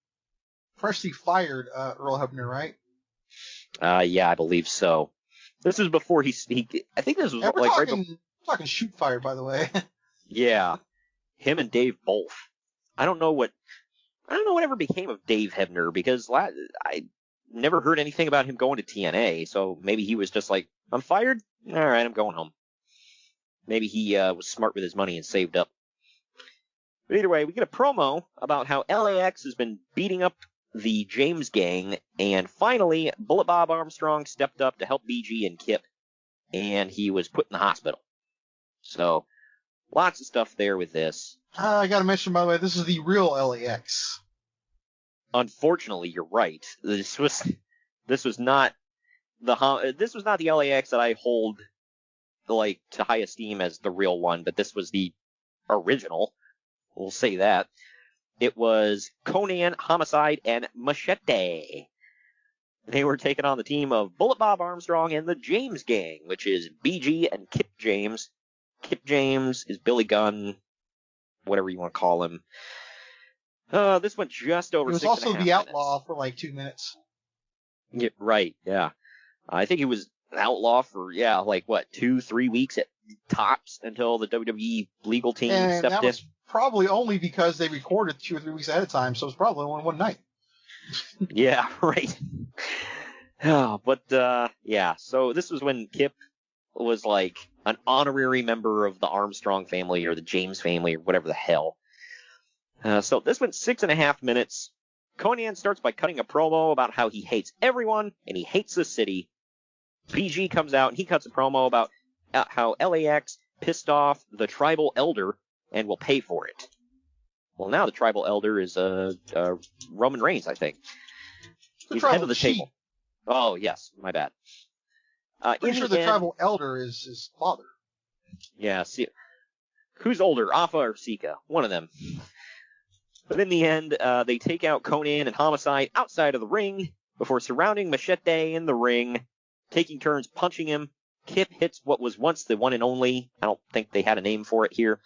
freshly fired Earl Hebner, right? Yeah, I believe so. This was before he I think this was we're like talking, right before. Talking shoot fired, by the way. Yeah, him and Dave both. I don't know whatever became of Dave Hebner, because I never heard anything about him going to TNA. So maybe he was just like, I'm fired. All right, I'm going home. Maybe he was smart with his money and saved up. But either way, we get a promo about how LAX has been beating up the James gang, and finally, Bullet Bob Armstrong stepped up to help BG and Kip, and he was put in the hospital. So, lots of stuff there with this. I gotta mention, by the way, this is the real LAX. Unfortunately, you're right. This was not the LAX that I hold like to high esteem as the real one, but this was the original. We'll say that. It was Conan, Homicide, and Machete. They were taking on the team of Bullet Bob Armstrong and the James Gang, which is BG and Kip James. Kip James is Billy Gunn, whatever you want to call him. This went just over 6.5 minutes. He was also the outlaw for like 2 minutes. Yeah, right, yeah. I think he was an outlaw for, 2-3 weeks at tops until the WWE legal team stepped in. Probably only because they recorded 2 or 3 weeks ahead of time, so it was probably only one night. Yeah, right. So this was when Kip was like an honorary member of the Armstrong family or the James family or whatever the hell. So this went 6.5 minutes. Conan starts by cutting a promo about how he hates everyone and he hates the city. BG comes out and he cuts a promo about how LAX pissed off the tribal elder and will pay for it. Well, now the tribal elder is Roman Reigns, I think. He's head of the table. Oh, yes, my bad. Pretty sure the tribal elder is his father. Yeah, see, who's older, Alpha or Sika? One of them. But in the end, they take out Conan and Homicide outside of the ring before surrounding Machete in the ring, taking turns punching him. Kip hits what was once the one and only. I don't think they had a name for it here.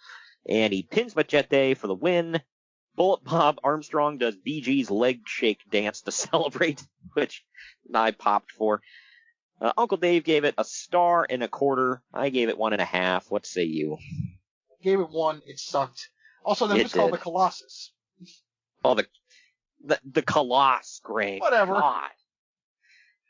And he pins Machete for the win. Bullet Bob Armstrong does BG's leg shake dance to celebrate, which I popped for. Uncle Dave gave it 1.25 stars. I gave it 1.5. What say you? Gave it 1. It sucked. Also, they just called the Colossus. Oh, the Colossus, Greg. Whatever. God.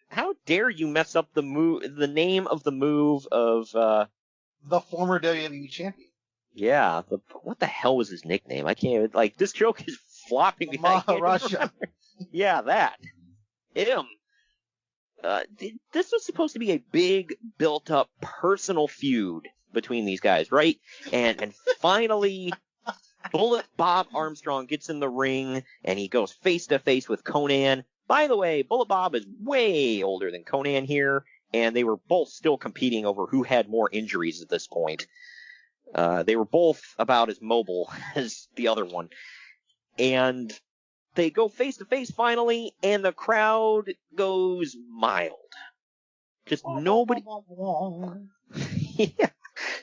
How dare you mess up the name of the move of the former WWE champion. Yeah, what the hell was his nickname? I can't even, this joke is flopping me. Maharaja. Yeah, that. Him. This was supposed to be a big, built-up personal feud between these guys, right? And finally, Bullet Bob Armstrong gets in the ring, and he goes face-to-face with Conan. By the way, Bullet Bob is way older than Conan here, and they were both still competing over who had more injuries at this point. They were both about as mobile as the other one. And they go face-to-face finally, and the crowd goes mild. Just nobody... Yeah,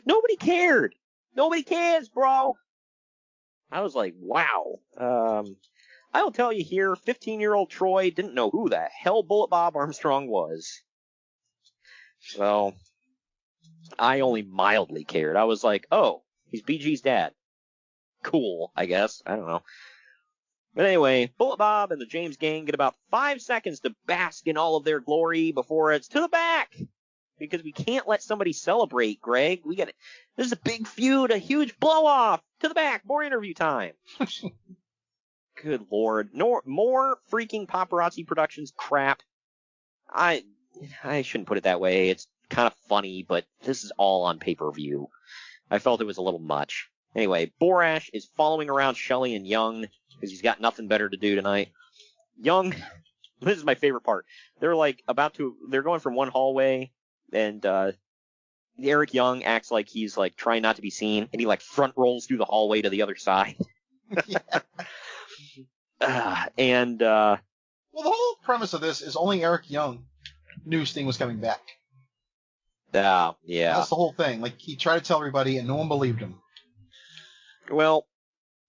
nobody cared. Nobody cares, bro. I was like, wow. I'll tell you here, 15-year-old Troy didn't know who the hell Bullet Bob Armstrong was. So... I only mildly cared. I was like, oh, he's BG's dad. Cool, I guess. I don't know. But anyway, Bullet Bob and the James Gang get about 5 seconds to bask in all of their glory before it's to the back. Because we can't let somebody celebrate, Greg. This is a big feud, a huge blow-off. To the back, more interview time. Good Lord. More freaking Paparazzi Productions crap. I shouldn't put it that way. It's kind of funny, but this is all on pay-per-view. I felt it was a little much. Anyway, Borash is following around Shelley and Young because he's got nothing better to do tonight. Young, this is my favorite part. They're going from one hallway, and Eric Young acts like he's like trying not to be seen, and he like front rolls through the hallway to the other side. Well, the whole premise of this is only Eric Young knew Sting was coming back. Yeah. That's the whole thing. Like, he tried to tell everybody, and no one believed him. Well,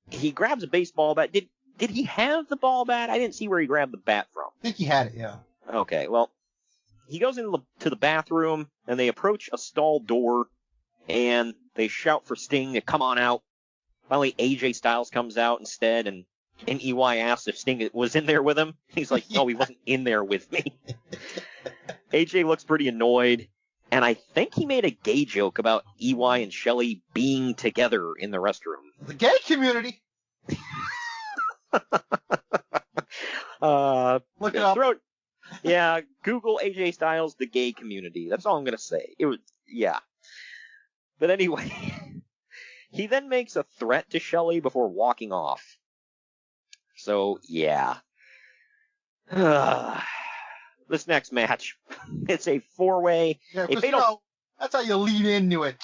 he grabs a baseball bat. Did he have the ball bat? I didn't see where he grabbed the bat from. I think he had it, yeah. Okay, well, he goes into the bathroom, and they approach a stall door, and they shout for Sting to come on out. Finally, AJ Styles comes out instead, and EY asks if Sting was in there with him. He's like, no, he wasn't in there with me. AJ looks pretty annoyed, and I think he made a gay joke about EY and Shelley being together in the restroom. The gay community. Look it up. Yeah, Google AJ Styles, the gay community. That's all I'm going to say. Yeah. But anyway, he then makes a threat to Shelley before walking off. So, yeah. This next match, it's a four-way. Yeah, because, that's how you lead into it.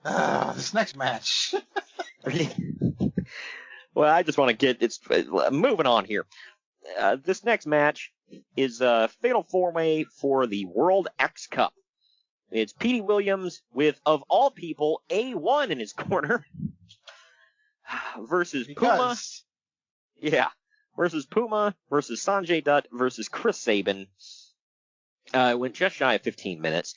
This next match. Well, I just want to moving on here. This next match is a fatal four-way for the World X Cup. It's Petey Williams with, of all people, A1 in his corner versus Puma. Yeah, versus Puma versus Sanjay Dutt versus Chris Sabin. It went just shy of 15 minutes.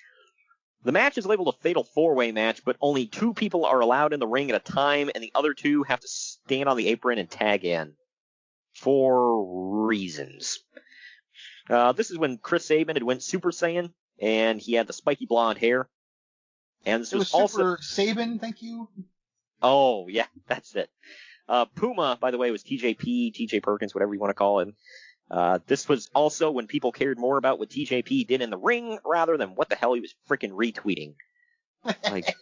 The match is labeled a fatal four-way match, but only 2 people are allowed in the ring at a time, and the other 2 have to stand on the apron and tag in. For reasons. This is when Chris Sabin had went Super Saiyan, and he had the spiky blonde hair. And this was also Super Sabin, thank you. Oh, yeah, that's it. Puma, by the way, was TJP, TJ Perkins, whatever you want to call him. This was also when people cared more about what TJP did in the ring rather than what the hell he was freaking retweeting. Like,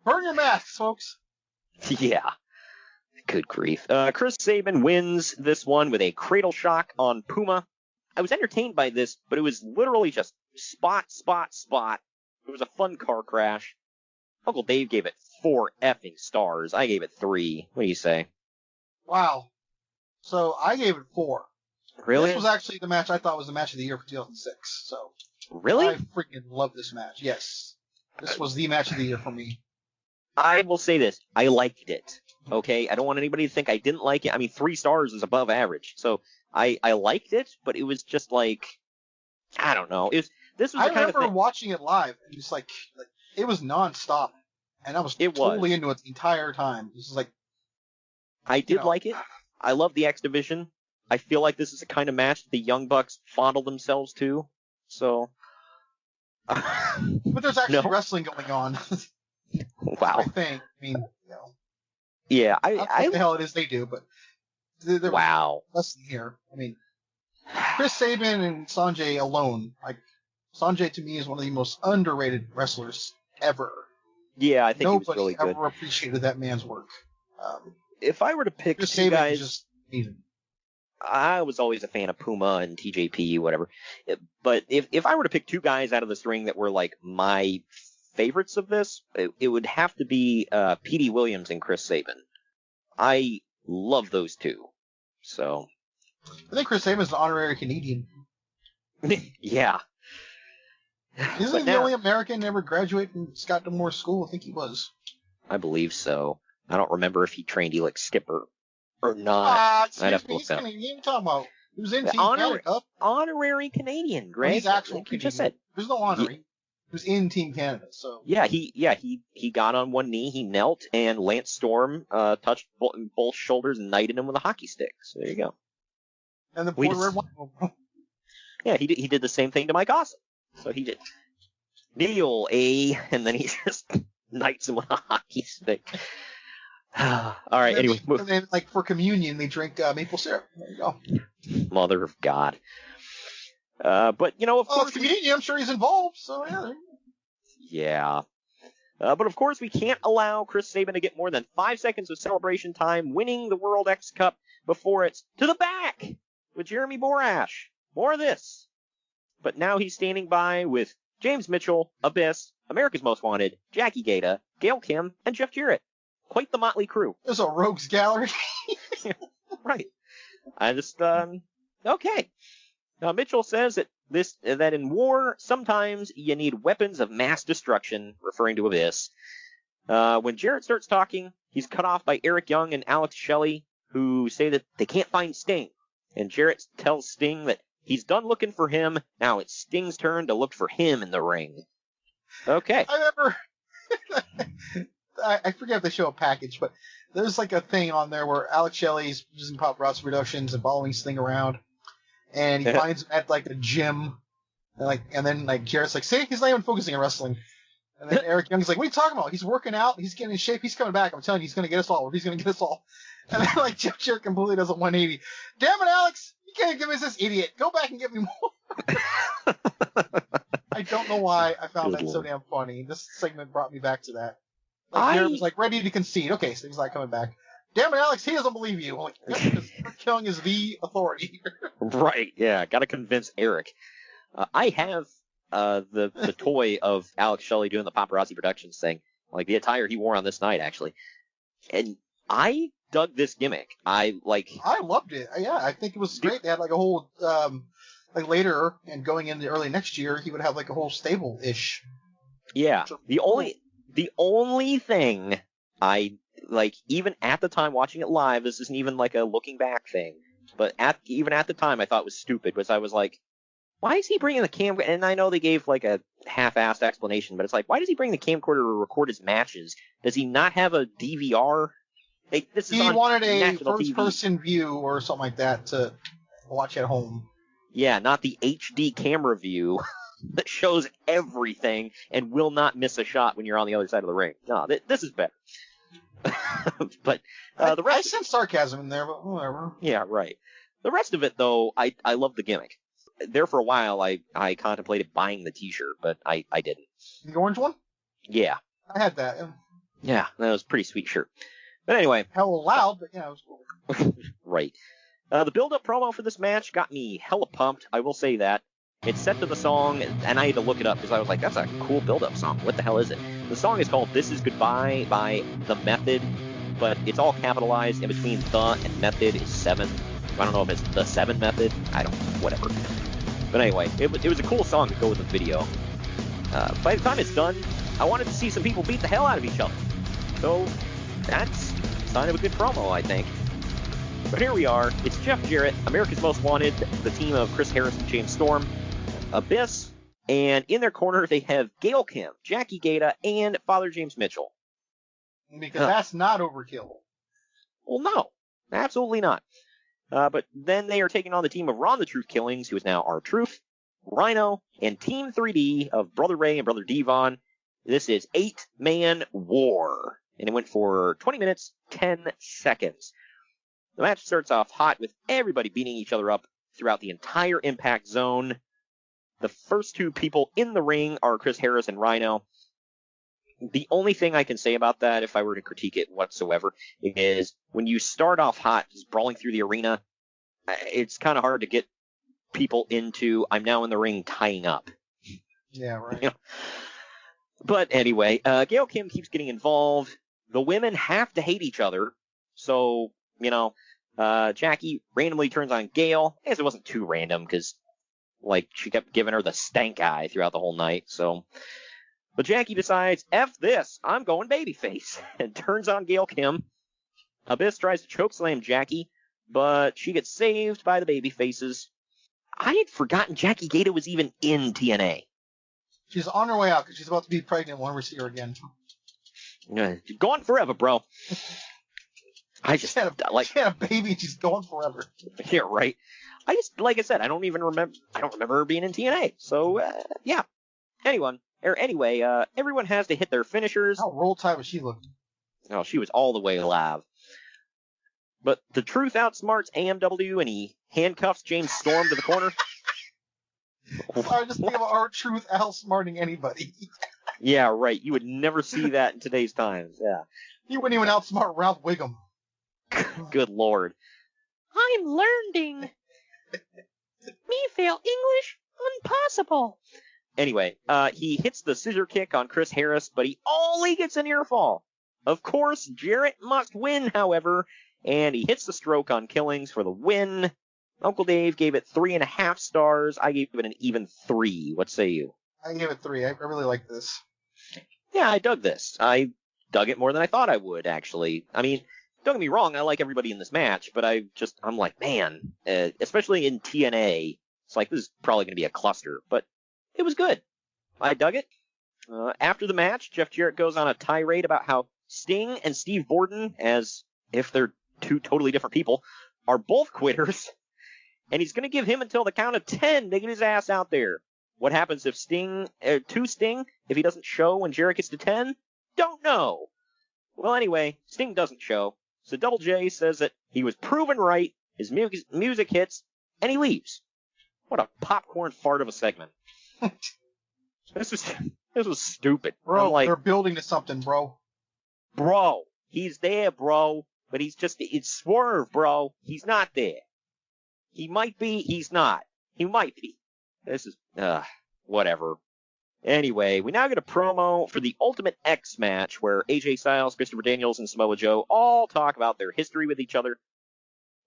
burn your masks, folks. Yeah. Good grief. Chris Sabin wins this one with a cradle shock on Puma. I was entertained by this, but it was literally just spot. It was a fun car crash. Uncle Dave gave it 4 effing stars. I gave it 3. What do you say? Wow. So I gave it 4. Really? This was actually the match I thought was the match of the year for 2006. So really? I freaking love this match. Yes. This was the match of the year for me. I will say this. I liked it. Okay? I don't want anybody to think I didn't like it. I mean, 3 stars is above average. So I liked it, but it was just like, I don't know. This was the kind of thing. I remember watching it live, and it's like it was nonstop, and I was totally into it the entire time. This is like, I did like it. I love the X Division. I feel like this is the kind of match the Young Bucks fondle themselves to. So, but there's actually wrestling going on. Wow. I think. I mean, Yeah, I don't know what the hell it is they do, but they're wrestling here. I mean, Chris Sabin and Sanjay alone, like, Sanjay to me is one of the most underrated wrestlers ever. Yeah, I think he was really good. Nobody ever appreciated that man's work. If I were to pick Chris 2 Sabin guys, just amazing. I was always a fan of Puma and TJP, whatever. But if I were to pick 2 guys out of this ring that were like my favorites of this, it would have to be Petey Williams and Chris Sabin. I love those 2. So I think Chris Sabin's an honorary Canadian. Yeah. Isn't he the only American to ever graduate from Scott D'Amore School? I think he was. I believe so. I don't remember if he trained Elix Skipper or not. I'd have to look up. What are you talking about? He was in Team Canada. Honorary Canadian, Greg. He's actual like Canadian. You just said. There's no honorary. was in Team Canada. So he got on one knee, he knelt, and Lance Storm touched both shoulders and knighted him with a hockey stick. So there you go. And the poor red one. Yeah, he did the same thing to Mike Awesome. So he did kneel, and then he just knights him with a hockey stick. All right, anyway. And then, like, for communion, they drink maple syrup. There you go. Mother of God. But, of course... communion, I'm sure he's involved, so yeah. Yeah. But, of course, we can't allow Chris Sabin to get more than 5 seconds of celebration time winning the World X Cup before it's to the back with Jeremy Borash. More of this. But now he's standing by with James Mitchell, Abyss, America's Most Wanted, Jackie Gata, Gail Kim, and Jeff Jarrett. Quite the motley crew. There's a rogues gallery. Right. I just, okay. Now, Mitchell says that in war, sometimes you need weapons of mass destruction, referring to Abyss. When Jarrett starts talking, he's cut off by Eric Young and Alex Shelley, who say that they can't find Sting. And Jarrett tells Sting that he's done looking for him, now it's Sting's turn to look for him in the ring. Okay. I remember... I forget if they show a package, but there's like a thing on there where Alex Shelley's using Paparazzi Productions and following Sting around, and he finds him at like a gym, and then Jarrett's like, see, he's not even focusing on wrestling. And then Eric Young's like, what are you talking about? He's working out, he's getting in shape, he's coming back. I'm telling you, he's gonna get us all. He's gonna get us all. And then Jeff Jarrett completely does a 180. Damn it, Alex! You can't give us this idiot. Go back and give me more. I don't know why I found that so damn funny. This segment brought me back to that. Jarrett was ready to concede. Okay, so he's not coming back. Damn it, Alex, he doesn't believe you. I'm like, yeah, because Eric Young is the authority. Right, yeah, gotta convince Eric. I have the toy of Alex Shelley doing the Paparazzi Productions thing, like the attire he wore on this night, actually. And I dug this gimmick. I loved it. Yeah, I think it was great. They had a whole, later and going into early next year, he would have a whole stable-ish. Yeah, the only thing I, even at the time watching it live, this isn't even a looking back thing, but even at the time I thought it was stupid, because I was like, why is he bringing the camcorder? And I know they gave a half-assed explanation, but it's why does he bring the camcorder to record his matches? Does he not have a DVR? He wanted a first-person view or something like that to watch at home. Yeah, not the HD camera view that shows everything and will not miss a shot when you're on the other side of the ring. No, this is better. But the rest... I sense sarcasm in there, but whatever. Yeah, right. The rest of it, though, I love the gimmick. There for a while, I contemplated buying the T-shirt, but I didn't. The orange one? Yeah. I had that. Yeah, that was a pretty sweet shirt. But anyway. Hella loud, but yeah, it was cool. Right. The build-up promo for this match got me hella pumped, I will say that. It's set to the song, and I had to look it up because I was like, that's a cool build-up song. What the hell is it? The song is called This Is Goodbye by The Method, but it's all capitalized. In between the and method is 7. I don't know if it's The 7 Method. I don't know. Whatever. But anyway, it was a cool song to go with the video. By the time it's done, I wanted to see some people beat the hell out of each other. So that's a sign of a good promo, I think. But here we are. It's Jeff Jarrett, America's Most Wanted, the team of Chris Harris and James Storm, Abyss, and in their corner they have Gail Kim, Jackie Gata, and Father James Mitchell. Because that's not overkill. Well, no, absolutely not. But then they are taking on the team of Ron the Truth Killings, who is now R-Truth, Rhino, and Team 3D of Brother Ray and Brother Devon. This is 8-man war, and it went for 20 minutes, 10 seconds. The match starts off hot with everybody beating each other up throughout the entire Impact Zone. The first two people in the ring are Chris Harris and Rhino. The only thing I can say about that, if I were to critique it whatsoever, is when you start off hot, just brawling through the arena, it's kind of hard to get people into, I'm now in the ring tying up. Yeah, right. You know? But anyway, Gail Kim keeps getting involved. The women have to hate each other. So, Jackie randomly turns on Gail. I guess it wasn't too random because, she kept giving her the stank eye throughout the whole night. So, but Jackie decides, F this, I'm going babyface, and turns on Gail Kim. Abyss tries to chokeslam Jackie, but she gets saved by the babyfaces. I had forgotten Jackie Gata was even in TNA. She's on her way out because she's about to be pregnant. We'll never see her again. Gone forever, bro. I just she had a baby and she's gone forever. Yeah, right. Like I said, I don't remember her being in TNA. So, yeah. Anyway, everyone has to hit their finishers. How roll tide was she looking? Oh, she was all the way alive. But the Truth outsmarts AMW and he handcuffs James Storm to the corner. Sorry, just think about R-Truth outsmarting anybody. Yeah, right. You would never see that in today's times. Yeah. You wouldn't even outsmart Ralph Wiggum. Good Lord. I'm learning. Me fail English? Impossible. Anyway, he hits the scissor kick on Chris Harris, but he only gets a near fall. Of course, Jarrett must win, however, and he hits the stroke on Killings for the win. Uncle Dave gave it 3.5 stars. I gave it an even 3. What say you? I gave it 3. I really like this. Yeah, I dug this. I dug it more than I thought I would, actually. I mean, don't get me wrong, I like everybody in this match, but I'm like, man, especially in TNA, it's like, this is probably going to be a cluster, but it was good. I dug it. After the match, Jeff Jarrett goes on a tirade about how Sting and Steve Borden, as if they're two totally different people, are both quitters, and he's going to give him until the count of 10 to get his ass out there. What happens if Sting if he doesn't show when Jarrett gets to 10? Don't know. Well, anyway, Sting doesn't show, so Double J says that he was proven right, his music hits, and he leaves. What a popcorn fart of a segment. This was stupid. Bro, they're building to something, bro. Bro, he's there, bro, but it's Swerve, bro. He's not there. He might be, he's not. He might be. This is, whatever. Anyway, we now get a promo for the Ultimate X match where AJ Styles, Christopher Daniels, and Samoa Joe all talk about their history with each other.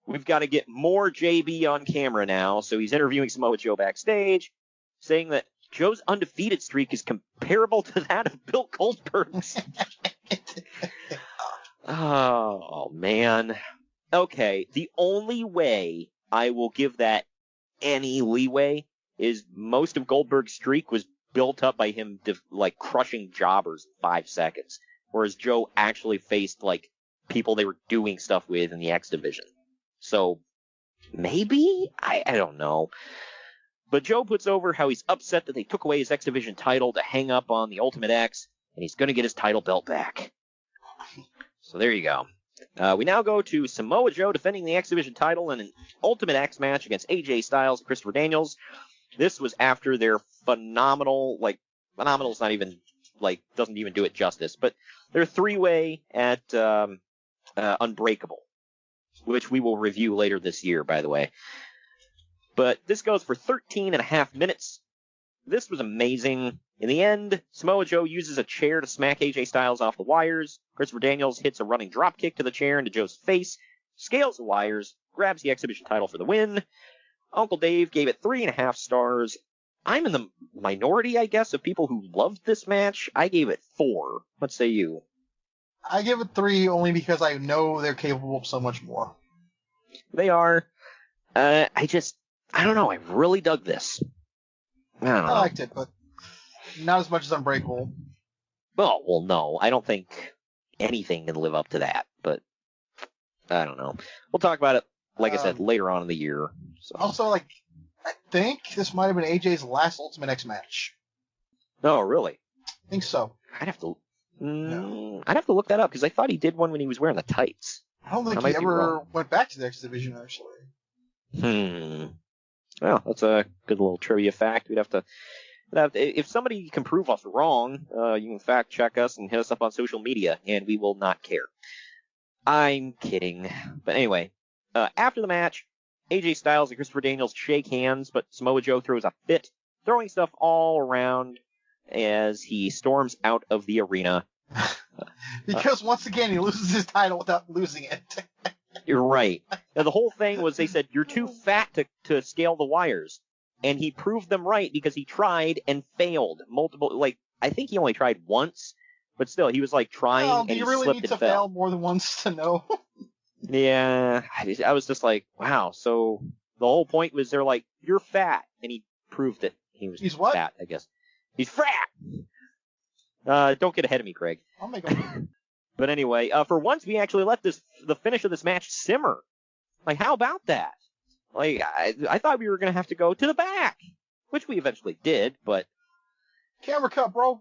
We've got to get more JB on camera now, so he's interviewing Samoa Joe backstage, saying that Joe's undefeated streak is comparable to that of Bill Goldberg's. Oh, man. Okay, the only way I will give that any leeway is most of Goldberg's streak was built up by him, crushing jobbers in 5 seconds, whereas Joe actually faced, people they were doing stuff with in the X division. So, maybe? I don't know. But Joe puts over how he's upset that they took away his X Division title to hang up on the Ultimate X, and he's going to get his title belt back. So there you go. We now go to Samoa Joe defending the X Division title in an Ultimate X match against AJ Styles and Christopher Daniels. This was after their phenomenal's not even, doesn't even do it justice, but their 3-way at Unbreakable, which we will review later this year, by the way. But this goes for 13.5 minutes. This was amazing. In the end, Samoa Joe uses a chair to smack AJ Styles off the wires. Christopher Daniels hits a running dropkick to the chair into Joe's face, scales the wires, grabs the X Division title for the win. Uncle Dave gave it 3.5 stars. I'm in the minority, I guess, of people who loved this match. I gave it 4. What say you? I give it 3 only because I know they're capable of so much more. They are. I don't know. I really dug this. I liked it, but not as much as Unbreakable. Well, no. I don't think anything can live up to that, but I don't know. We'll talk about it, I said, later on in the year. So. Also, I think this might have been AJ's last Ultimate X match. Oh, really? I think so. I'd have to look that up, because I thought he did one when he was wearing the tights. I don't think he ever went back to the X Division, actually. Well, that's a good little trivia fact. We'd have to, if somebody can prove us wrong, you can fact check us and hit us up on social media, and we will not care. I'm kidding. But anyway, after the match, AJ Styles and Christopher Daniels shake hands, but Samoa Joe throws a fit, throwing stuff all around as he storms out of the arena. Because once again, he loses his title without losing it. You're right. Now, the whole thing was they said, you're too fat to scale the wires. And he proved them right because he tried and failed multiple, I think he only tried once, but still, he was trying and he slipped and fell. Do you really need to fail more than once to know? Yeah, I was just wow. So the whole point was they're you're fat, and he proved it. He's what? Fat, I guess. He's fat. Don't get ahead of me, Craig. I'll make him. But anyway, for once we actually let the finish of this match simmer. Like, how about that? Like, I thought we were going to have to go to the back, which we eventually did, but... Camera cut, bro.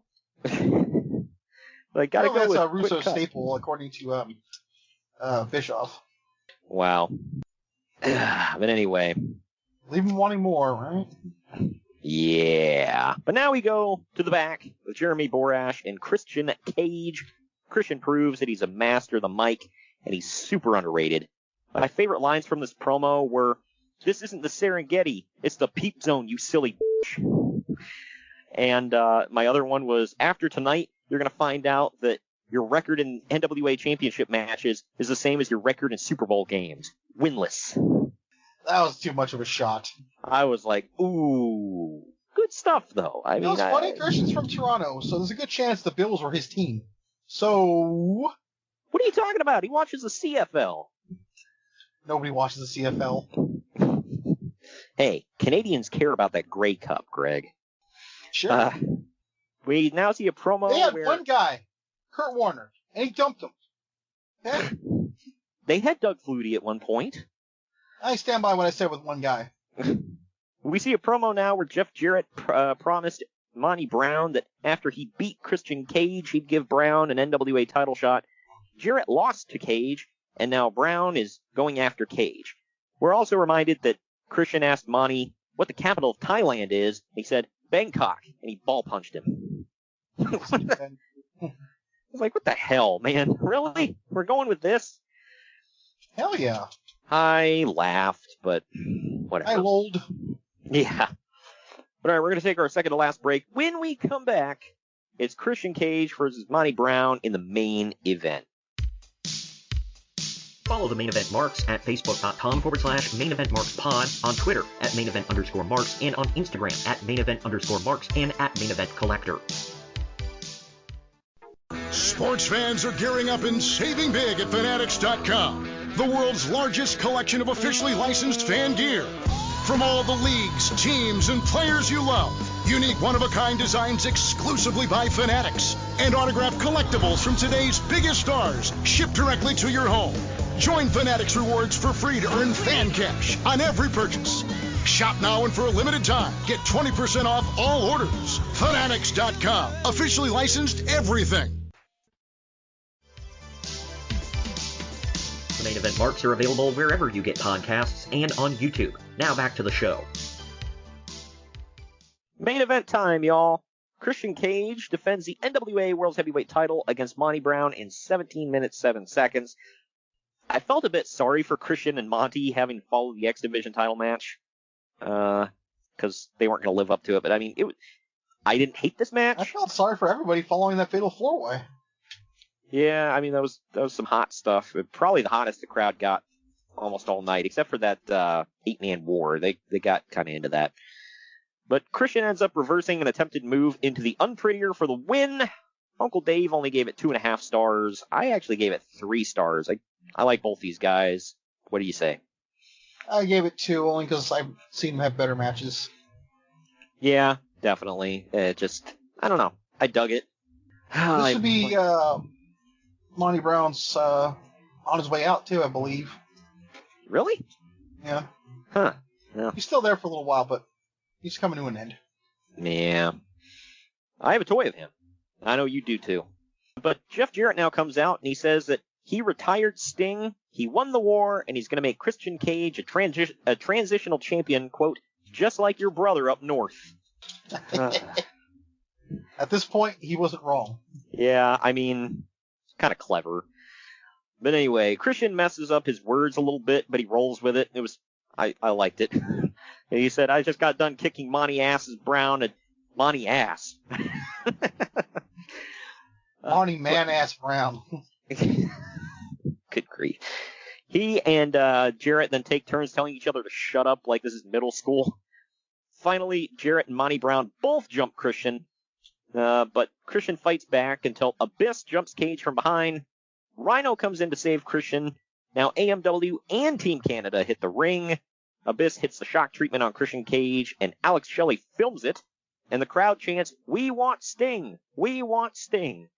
Like, gotta go that's with a Russo quick cut. staple, according to Bischoff. Wow. But anyway. Leave him wanting more, right? Yeah. But now we go to the back with Jeremy Borash and Christian Cage. Christian proves that he's a master of the mic, and he's super underrated. My favorite lines from this promo were, "This isn't the Serengeti, it's the Peep Zone, you silly bitch." And my other one was, "After tonight, you're going to find out that your record in NWA Championship matches is the same as your record in Super Bowl games. Winless." That was too much of a shot. I was like, ooh, good stuff, though. I mean, it's funny, Christian's from Toronto, so there's a good chance the Bills were his team. So... What are you talking about? He watches the CFL. Nobody watches the CFL. Hey, Canadians care about that Grey Cup, Greg. Sure. We now see a promo They had where... one guy, Kurt Warner, and he dumped him. Okay? They had Doug Flutie at one point. I stand by what I said with one guy. We see a promo now where Jeff Jarrett promised Monty Brown that after he beat Christian Cage, he'd give Brown an NWA title shot. Jarrett lost to Cage, and now Brown is going after Cage. We're also reminded that Christian asked Monty what the capital of Thailand is. He said, Bangkok, and he ball punched him. I was like, what the hell, man? Really? We're going with this? Hell yeah. I laughed, but whatever. I lolled. Yeah. But all right, we're going to take our second to last break. When we come back, it's Christian Cage versus Monty Brown in the main event. Follow the Main Event Marks at facebook.com/Main Event Marks Pod, on Twitter at Main Event _Marks, and on Instagram at Main Event _Marks and at Main Event Collector. Sports fans are gearing up and saving big at FANATICS.com, the world's largest collection of officially licensed fan gear. From all the leagues, teams, and players you love, unique one-of-a-kind designs exclusively by Fanatics, and autographed collectibles from today's biggest stars shipped directly to your home. Join Fanatics Rewards for free to earn fan cash on every purchase. Shop now and for a limited time, get 20% off all orders. Fanatics.com, officially licensed everything. The Main Event Marks are available wherever you get podcasts and on YouTube. Now back to the show. Main event time, y'all. Christian Cage defends the NWA World Heavyweight title against Monty Brown in 17 minutes, 7 seconds. I felt a bit sorry for Christian and Monty having to follow the X Division title match, because they weren't going to live up to it. But I mean, I didn't hate this match. I felt sorry for everybody following that fatal four-way. Yeah, I mean, that was some hot stuff. Probably the hottest the crowd got almost all night, except for that 8-man war. They got kind of into that. But Christian ends up reversing an attempted move into the unprettier for the win. Uncle Dave only gave it 2.5 stars. I actually gave it 3 stars. I like both these guys. What do you say? I gave it 2 only because I've seen them have better matches. Yeah, definitely. I don't know. I dug it. This would be Monty Brown's on his way out, too, I believe. Really? Yeah. Huh. Yeah. He's still there for a little while, but he's coming to an end. Yeah. I have a toy of him. I know you do, too. But Jeff Jarrett now comes out, and he says that he retired Sting, he won the war, and he's going to make Christian Cage a transitional champion, quote, just like your brother up north. At this point, he wasn't wrong. Yeah, I mean, kind of clever. But anyway, Christian messes up his words a little bit, but he rolls with it. I liked it. He said, I just got done kicking Monty Ass's Brown at Monty Ass. Monty Man-Ass Brown. Good grief. He and Jarrett then take turns telling each other to shut up like this is middle school. Finally, Jarrett and Monty Brown both jump Christian, but Christian fights back until Abyss jumps Cage from behind. Rhino comes in to save Christian. Now AMW and Team Canada hit the ring. Abyss hits the shock treatment on Christian Cage, and Alex Shelley films it. and the crowd chants, "We want Sting! We want Sting!"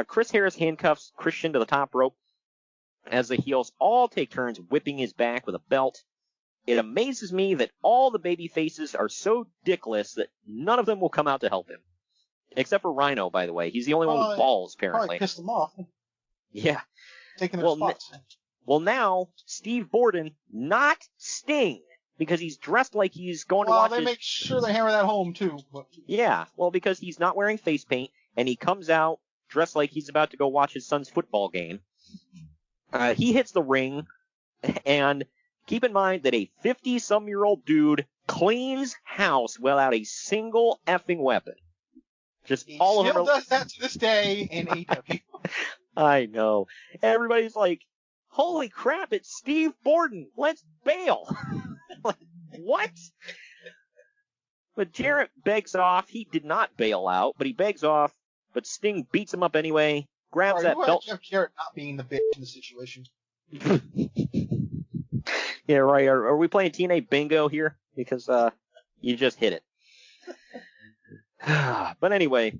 Chris Harris handcuffs Christian to the top rope as the heels all take turns whipping his back with a belt. It amazes me that all the baby faces are so dickless that none of them will come out to help him. Except for Rhino, by the way. He's the only one with balls, apparently. Probably pissed him off. Yeah. Taking their spots. Well, now, Steve Borden, not Sting, because he's dressed like he's going to watch they make sure they hammer that home, too. But... Yeah, well, because he's not wearing face paint, and he comes out dressed like he's about to go watch his son's football game. He hits the ring, and keep in mind that a 50-some-year-old dude cleans house without a single effing weapon. Just he all still of them. Does that to this day in AEW. I know. Everybody's like, "Holy crap, it's Steve Borden. Let's bail." Like, what? But Jarrett begs off. He did not bail out, but he begs off. But Sting beats him up anyway, grabs that belt. Jeff Jarrett not being the bitch in the situation. Yeah, right. Are we playing TNA bingo here? Because you just hit it. But anyway,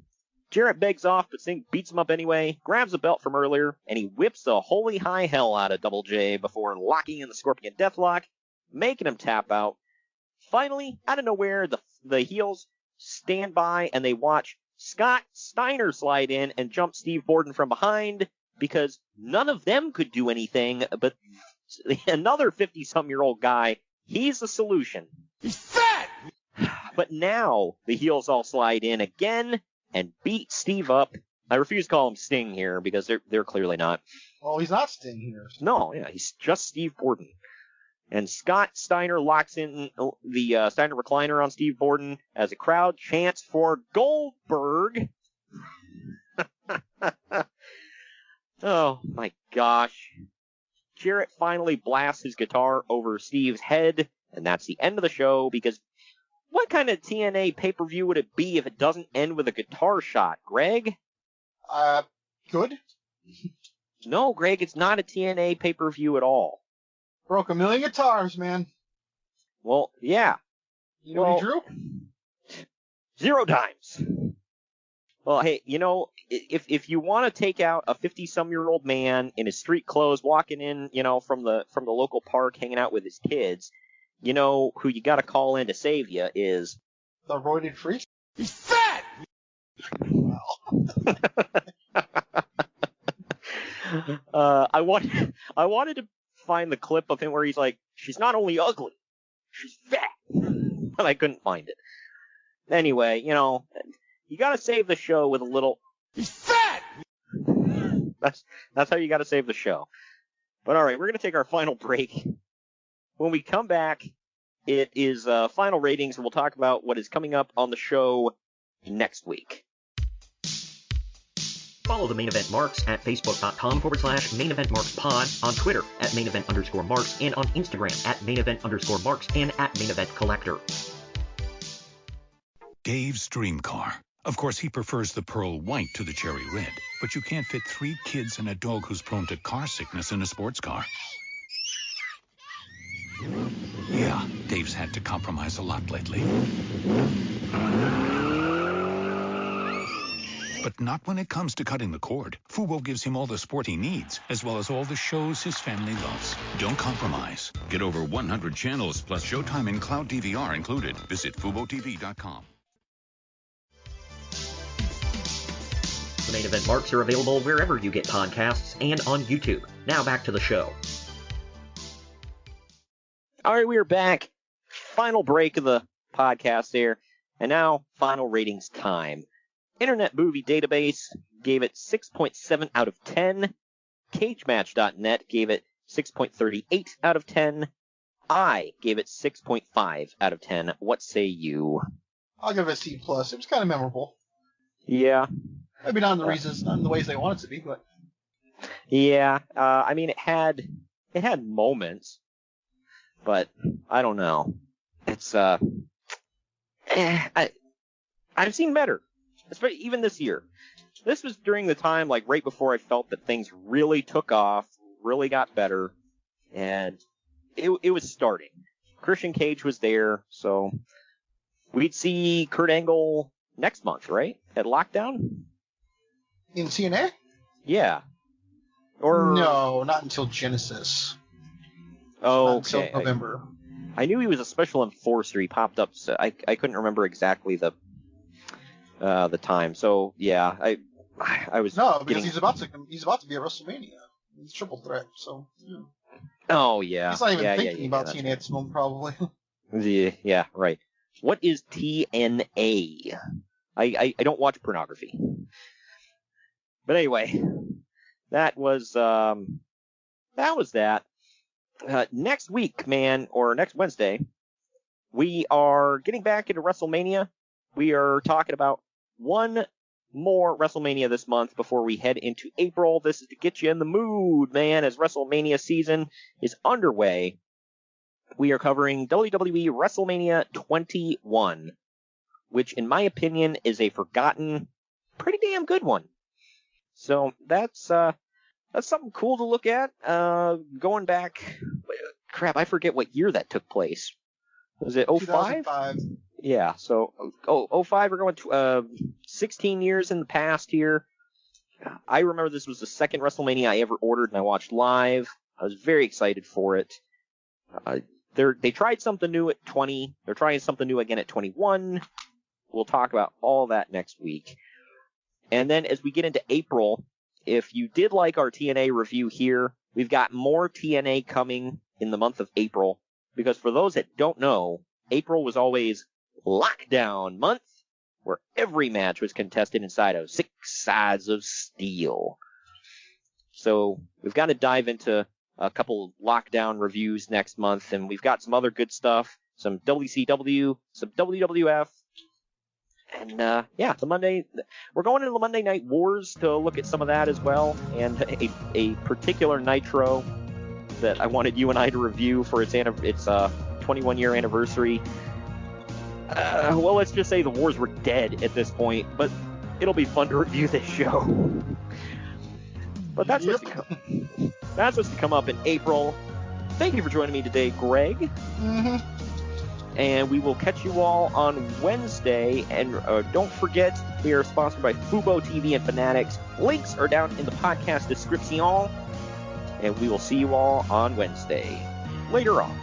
Jarrett begs off, but Sting beats him up anyway, grabs the belt from earlier, and he whips the holy high hell out of Double J before locking in the Scorpion Deathlock, making him tap out. Finally, out of nowhere, the heels stand by and they watch Scott Steiner slide in and jump Steve Borden from behind because none of them could do anything, but another 50-some-year-old guy, he's the solution. He's fat! But now the heels all slide in again and beat Steve up. I refuse to call him Sting here because they're clearly not. Oh, he's not Sting here. No, yeah, he's just Steve Borden. And Scott Steiner locks in the Steiner recliner on Steve Borden as a crowd chants for Goldberg. Oh my gosh. Jarrett finally blasts his guitar over Steve's head, and that's the end of the show because what kind of TNA pay-per-view would it be if it doesn't end with a guitar shot, Greg? Good. No, Greg, it's not a TNA pay-per-view at all. Broke 1 million guitars, man. Well, yeah. You know what he drew? 0 dimes. Well, hey, you know, if you want to take out a 50-some-year-old man in his street clothes walking in, you know, from the local park hanging out with his kids, you know who you got to call in to save you is the roided freak. He's fat. Wow. I wanted to find the clip of him where he's like, "She's not only ugly, she's fat," but I couldn't find it. Anyway, you know, you got to save the show with a little. He's fat. That's how you got to save the show. But all right, we're gonna take our final break. When we come back, it is final ratings, and we'll talk about what is coming up on the show next week. Follow the Main Event Marks at Facebook.com/Main Event Marks Pod, on Twitter at Main Event_Marks, and on Instagram at Main Event_Marks and at Main Event Collector. Dave's dream car. Of course, he prefers the pearl white to the cherry red, but you can't fit 3 kids and a dog who's prone to car sickness in a sports car. Yeah, Dave's had to compromise a lot lately. But not when it comes to cutting the cord. Fubo gives him all the sport he needs, as well as all the shows his family loves. Don't compromise. Get over 100 channels, plus Showtime and Cloud DVR included. Visit FuboTV.com. The Main Event Marks are available wherever you get podcasts and on YouTube. Now back to the show. All right, we are back. Final break of the podcast there. And now, final ratings time. Internet Movie Database gave it 6.7 out of 10. CageMatch.net gave it 6.38 out of 10. I gave it 6.5 out of 10. What say you? I'll give it a C+. It was kind of memorable. Yeah. Maybe not in the reasons, not in the ways they want it to be, but. Yeah. I mean, it had moments, but I don't know. It's I've seen better. Especially even this year. This was during the time, like, right before I felt that things really took off, really got better, and it was starting. Christian Cage was there, so we'd see Kurt Angle next month, right? At Lockdown? In TNA? Yeah. Or no, not until Genesis. Oh, not until November. I knew he was a special enforcer. He popped up. So I couldn't remember exactly the time. So yeah, I was because he's about to be at WrestleMania. He's triple threat. So. Yeah. Oh yeah. He's not even thinking about TNA at this moment, probably. Yeah, right. What is TNA? I don't watch pornography. But anyway, that was that. Next week, or next Wednesday, we are getting back into WrestleMania. We are talking about one more WrestleMania this month before we head into April. This is to get you in the mood, man, as WrestleMania season is underway. We are covering WWE WrestleMania 21, which, in my opinion, is a forgotten, pretty damn good one. So that's something cool to look at. Going back, crap, I forget what year that took place. Was it 05? 2005. Yeah, so 05, we're going 16 years in the past here. I remember this was the second WrestleMania I ever ordered and I watched live. I was very excited for it. They tried something new at 20. They're trying something new again at 21. We'll talk about all that next week. And then as we get into April, if you did like our TNA review here, we've got more TNA coming in the month of April. Because for those that don't know, April was always Lockdown month, where every match was contested inside of 6 sides of steel. So we've got to dive into a couple Lockdown reviews next month, and we've got some other good stuff, some WCW, some WWF, and we're going into the Monday Night Wars to look at some of that as well, and a particular Nitro that I wanted you and I to review for its 21-year anniversary. Well, let's just say the wars were dead at this point, but it'll be fun to review this show. But that's what's to come up in April. Thank you for joining me today, Greg. Mm-hmm. And we will catch you all on Wednesday. And don't forget, we are sponsored by Fubo TV and Fanatics. Links are down in the podcast description. And we will see you all on Wednesday. Later on.